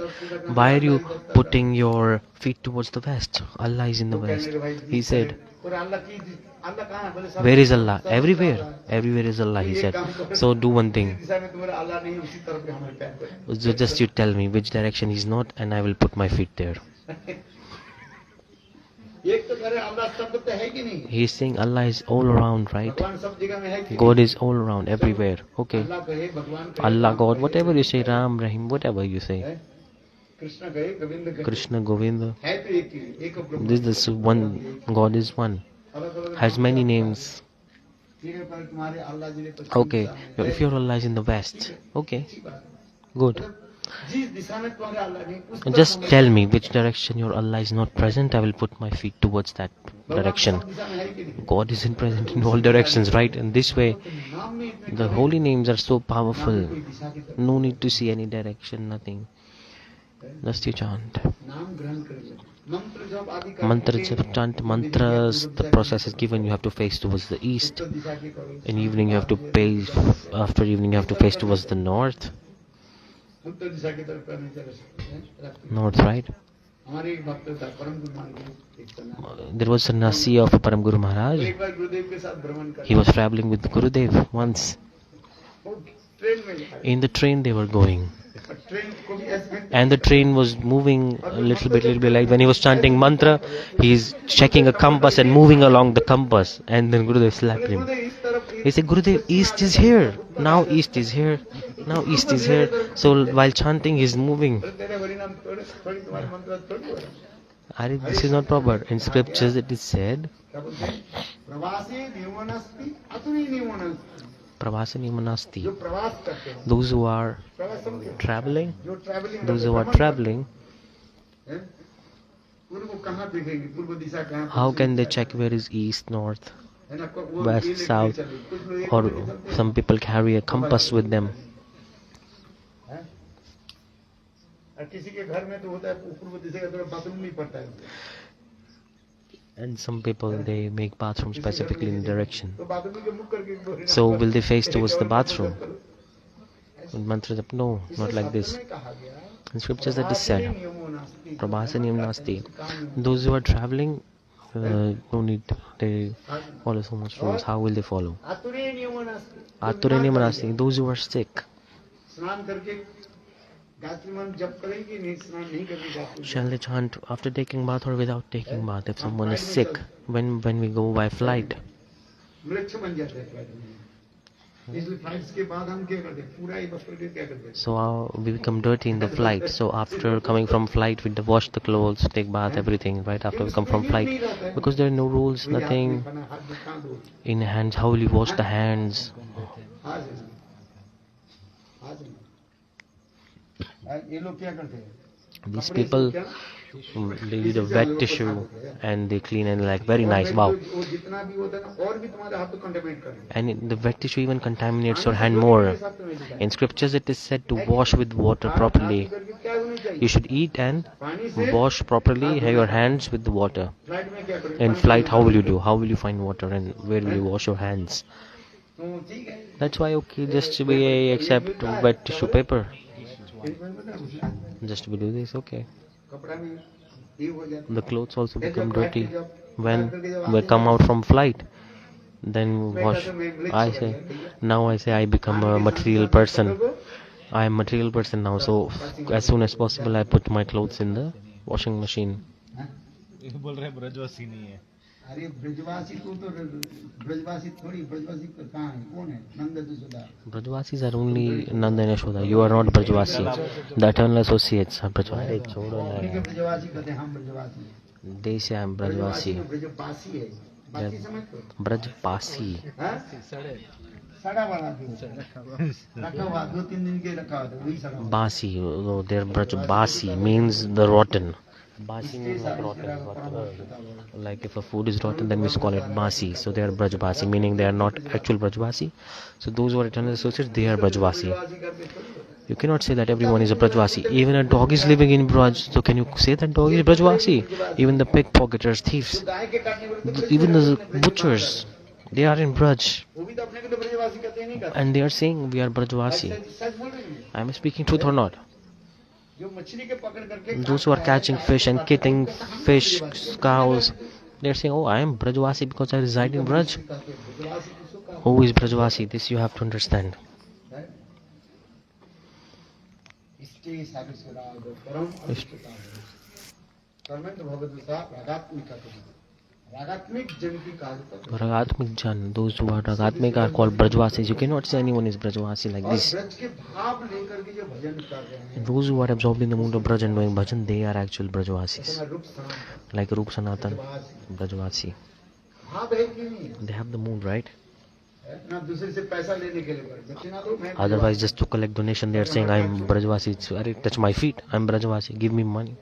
Why are you putting your feet towards the west? Allah is in the west. He said, where is Allah? Everywhere. Everywhere is Allah, he said. So do one thing. Just you tell me which direction he's not and I will put my feet there. He's saying Allah is all around, right? God is all around, everywhere. Okay. Allah, God, whatever you say, Ram, Rahim, whatever you say. Krishna, Govinda. This is one. God is one. Has many names. Okay. If your Allah is in the west, okay. Good. Just tell me which direction your Allah is not present. I will put my feet towards that direction. God isn't present in all directions, right? And this way, the holy names are so powerful. No need to see any direction, nothing. Just you chant. Mantra chant. Mantras, the process is given. You have to face towards the east. In evening, you have to face. After evening, you have to face towards the north. North, right? There was a Nasi of Param Guru Maharaj. He was traveling with Gurudev once. In the train they were going. And the train was moving a little bit like when he was chanting mantra, he's checking a compass and moving along the compass. And then Gurudev slapped him. He said, Gurudev, east is here. Now east is here. Now east is here. So while chanting, he's moving. Ari, this is not proper. In scriptures it is said, Pravasa Niyamanasti. Those who are traveling, how can they check where is east, north, west, south? Or some people carry a compass with them. And some people, they make bathroom specifically in the direction. So will they face towards the bathroom? No, not like this. In scriptures that is said, Prabhasa Niyam Nasti. Those who are traveling, no need, they follow so much rules. How will they follow? Ature Niyam Nasti. Those who are sick, shall they chant after taking bath or without taking bath? If someone is sick, when we go by flight, so we become dirty in the flight. So after coming from flight, we wash the clothes, take bath, everything, right after we come from flight, because there are no rules, nothing in hands. How will you wash the hands? These people, they use a wet tissue and they clean and like very nice. Wow. And the wet tissue even contaminates your hand more. In scriptures it is said to wash with water properly. You should eat and wash properly your hands with the water. In flight, how will you do? How will you find water and where will you wash your hands? That's why, okay, just we accept wet tissue paper. Just we do this, okay. The clothes also become dirty when we come out from flight. Then wash. I say I become a material person. I am a material person now, so as soon as possible I put my clothes in the washing machine. अरे ब्रजवासी को तो ब्रजवासी थोड़ी ब्रजवासी कहाँ है कौन है नंद Yashoda Brajvasis are only Nanda and Yashoda. You are not Brajvasi. The eternal associates are Brajvasi. ब्रजवासी कहते हैं हम ब्रजवासी They say I am Brajvasi. ब्रजवासी है बासी समझ लो Brajpasi. सड़ा बना के रखा हुआ 2-3 दिन के रखा हुआ था, वही सड़ा हुआ। Basi, their Braj Basi means the rotten. Basi means not rotten, but like if a food is rotten, then we call it Basi. So they are Braj Basi, meaning they are not actual Braj Basi. So those who are eternal associates, they are Braj Basi. You cannot say that everyone is a Brajvasi. Even a dog is living in Braj. So can you say that dog is Brajvasi? Even the pickpocketers, thieves, even the butchers, they are in Braj. वो भी तो अपने को तो ब्रजवासी कहते हैं, नहीं कहते? And they are saying we are Brajvasi. सच बोल रहे हैं। I am speaking truth or not? जो मछली के पकड़ करके Those who are catching fish and killing fish, cows, they are saying, oh, I am Brajvasi because I reside in Braj. Who is Brajvasi? This you have to understand. Ragatmik Jan, those who are Ragatmik are called Brajvasis. You cannot say anyone is Brajvasi like this. And those who are absorbed in the mood of Braj and doing bhajan, they are actual Brajvasis. Like Rup Sanatan, Brajvasi. They have the mood, right? Otherwise, just to collect donation, they are saying, I am Brajvasi. Touch my feet, I am Brajvasi. Give me money.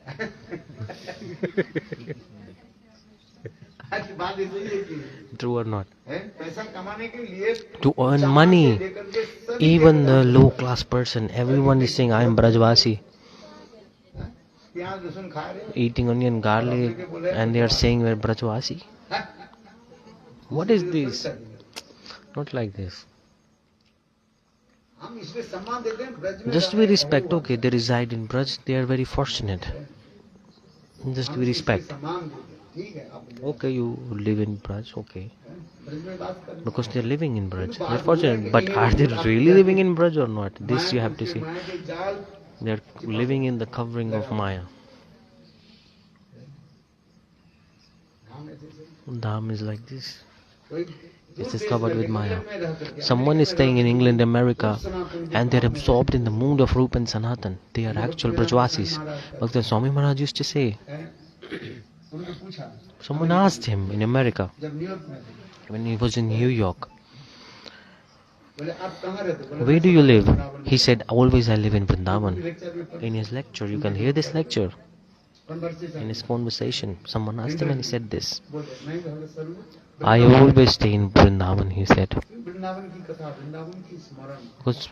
True or not? To earn money, even the low class person, everyone is saying, I am Brajvasi. Eating onion, garlic, and they are saying we are Brajvasi. What is this? Not like this. Just we respect, okay, they reside in Braj, they are very fortunate. Just we respect. Okay, you live in Braj, okay. Because they are living in Braj, they are fortunate. But are they really living in Braj or not? This you have to see. They are living in the covering of Maya. Dham is like this. This is covered with Maya. Someone is staying in England, America, and they are absorbed in the mood of Rup and Sanatan. They are actual Brajvasis. But the Swami Maharaj used to say, someone asked him in America, when he was in New York, where do you live? He said, always I live in Vrindavan. In his lecture, you can hear this lecture. In his conversation, someone asked him and he said this, I always stay in Vrindavan, he said. Because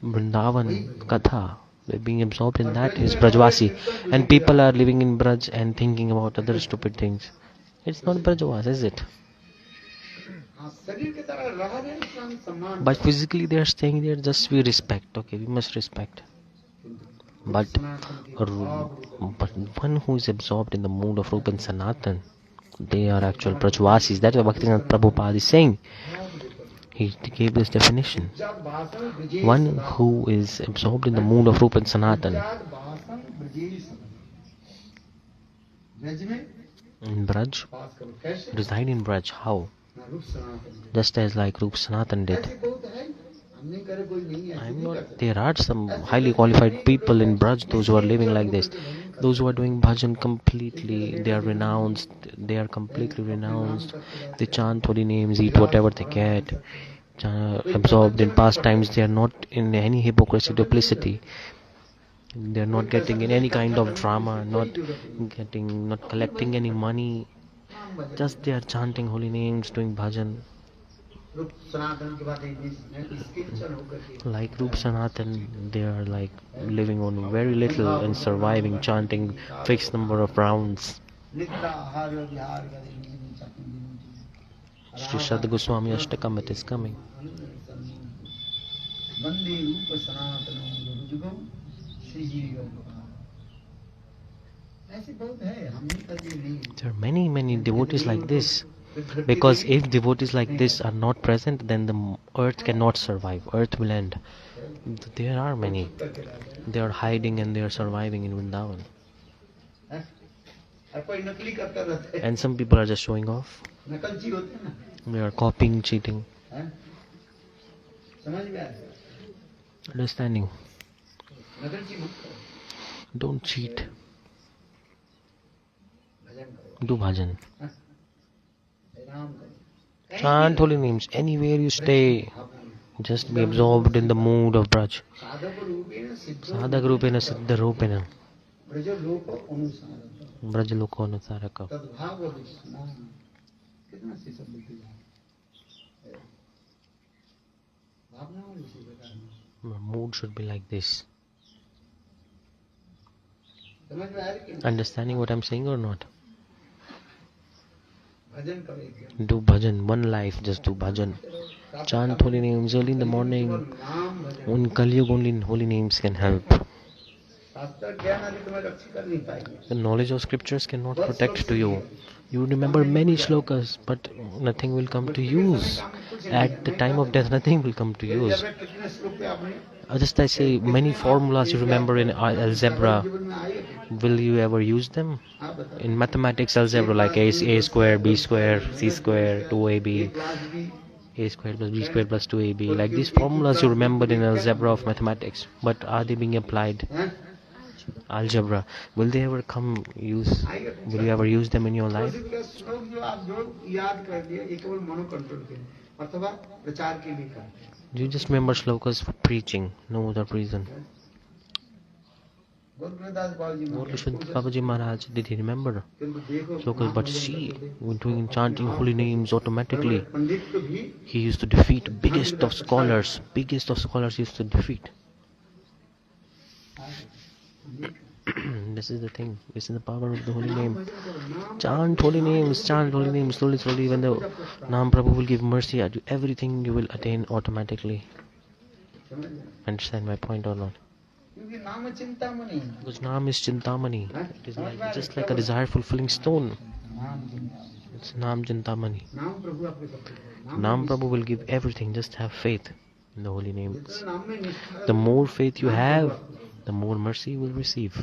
Vrindavan, Katha, being absorbed in that is Brajvasi. And people are living in Braj and thinking about other stupid things. It's not Brajvas, is it? But physically they are staying there, just we respect, okay, we must respect. But one who is absorbed in the mood of Rup and Sanatan, they are actual Brajvasis. That's what Bhaktivinoda Prabhupada is saying. He gave this definition. One who is absorbed in the mood of Rup and Sanatan. In Braj, reside in Braj. How? Just as like Rup Sanatan did. I'm not. There are some highly qualified people in Braj, those who are living like this. Those who are doing bhajan completely, they are renounced. They are completely renounced. They chant holy names, eat whatever they get. Absorbed in pastimes, they are not in any hypocrisy, duplicity. They are not getting in any kind of drama, not collecting any money. Just they are chanting holy names, doing bhajan. Like Rup Sanatan, they are like living on very little and surviving, chanting fixed number of rounds. Sri Shad Goswami Ashtakam, it is coming. There are many devotees like this. Because if devotees like this are not present, then the earth cannot survive. Earth will end. There are many. They are hiding and they are surviving in Vrindavan. And some people are just showing off. They are copying, cheating. Understanding. Don't cheat. Do bhajan. Chant holy names anywhere you stay. Just be absorbed in the mood of Braj. साधक रूपेण सिद्ध Sadhak rupena siddha rupena Braj लोक अनुसार Braj loko anusaraka. तद्भाव विस्मरण कितना सी सब लिखी है भावना वाली सी बता My mood should be like this. समझ में आ रही कि नहीं? Understanding what I'm saying or not? भजन करेंगे Do bhajan, one life, just do bhajan. Chant holy names early in the morning. नाम भजन On Kali Yuga only holy names can help. शास्त्र ज्ञान आदि तुम्हें रक्षा कर नहीं पाएंगे The knowledge of scriptures cannot protect to you. You remember many shlokas, but nothing will come to use. At the time of death, nothing will come to use. जब कितने श्लोक पे आपने Just I say, many formulas you remember in algebra, जीवन में आए will you ever use them? आप बताओ In mathematics algebra, like a square, b square, c square, 2ab, class भी a square plus b square plus 2ab. Like these formulas you remembered in algebra of mathematics, but are they being applied? हैं Algebra, will they ever come use? Will you ever use them in your life? कोशिश का श्लोक जो आप जो याद कर दिए ये केवल मनो कंट्रोल के लिए अथवा प्रचार के लिए करते हैं You just remember shlokas for preaching, no other reason. Gorakhnath Baba ji What should Babaji Maharaj, did he remember किंतु देखो shlokas? But see, when doing chanting holy names automatically, पंडित को भी he used to defeat biggest of scholars. Biggest of scholars used to defeat. This is the thing. This is the power of the holy name. Chant holy names, slowly, slowly. When the Nam Prabhu will give mercy at you, everything you will attain automatically. समझ गए? Understand my point or not? क्योंकि नाम चिंता money Because Nam is Chintamani. It is just like a desire fulfilling stone. नाम चिंता It's Nam Chintamani. नाम प्रभु आपके सब कुछ Nam Prabhu will give everything. Just have faith in the holy names. जितना नाम में निष्ठा The more faith you have, the more mercy you will receive.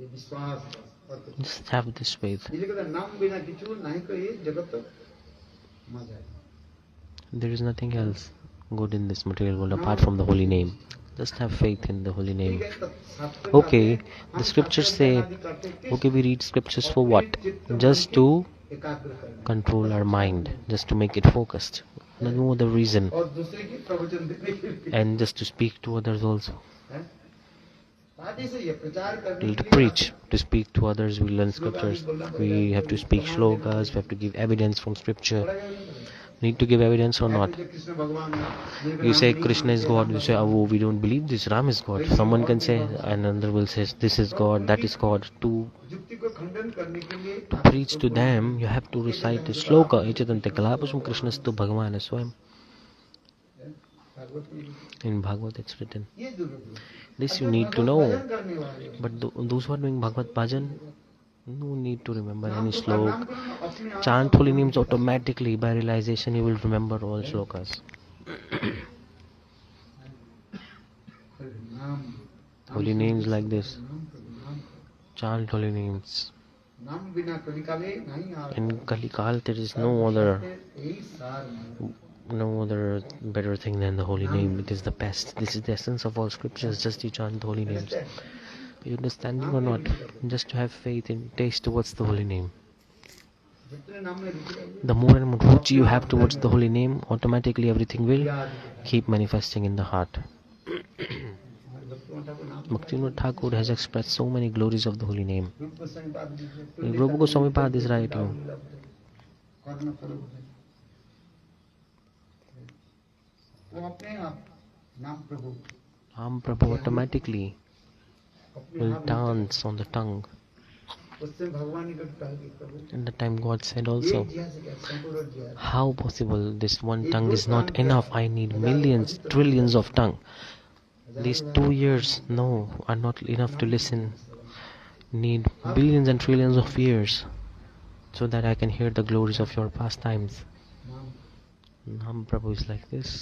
ये विश्वास और Just have this faith. इसलिए कहते हैं, नाम बिना किचु नहीं को ये जगत मजा है There is nothing else good in this material world apart from the holy name. Just have faith in the holy name. ठीक है तो शास्त्र Okay, the scriptures say, okay, we read scriptures for what? Just to एकाग्र करना control our mind, just to make it focused. No other reason. और दूसरे की प्रवचन देने के लिए And just to speak to others also. हैं? बात ऐसे ही है प्रचार करने To के लिए preach, to speak to others, we learn scriptures. We have to speak shlokas, we have to give evidence from scripture. Need to give evidence or not? Krishna भगवान You say Krishna is God, you say, oh, we don't believe this, Ram is God. Someone can say, another will say, this is God, that is God. To युक्ति को खंडन करने के लिए preach to them, you have to recite the shloka. Echadante kalapasum Krishnastu Bhagavana Swayam. Bhagavat में In Bhagavad it's written. ये जरूरत है This you need to know. भजन करने वाले But those who are doing Bhagavad Bhajan, no need to remember any नाम slok. करो अपने आप Chant holy names automatically. By realization, you will remember all shlokas. नाम Holy names like this. नाम Chant holy names. नाम बिना कलिकाले नहीं आ In Kali Kal, there is no other यही सार है। better thing than the holy name. It is the best. This is the essence of all scriptures. Just to chant the holy names. Are you understanding or not? Just to have faith and taste towards the holy name. जितने नाम में रुचि है, The more and more ruchi you have towards the holy name, automatically everything will याद है। keep manifesting in the heart. हमारे भक्तों का नाम Bhaktivinoda Thakur has expressed so many glories of the holy name. रूप को संपाद दीजिए। In Rupa Goswami Pad is writing, कर्म करो वो अपने आप नाम प्रभु Ram Prabhu automatically अपने will आप dance on the tongue. उससे भगवान निकट कहा कि प्रभु And the time God said एक also, जिया से क्या संपूर्ण जिया है। how possible this one tongue is not enough? I need millions, trillions of tongue. These 2 years, no, are not enough to listen. Need billions and trillions of years so that I can hear the glories of your pastimes. नाम Nam Prabhu is like this.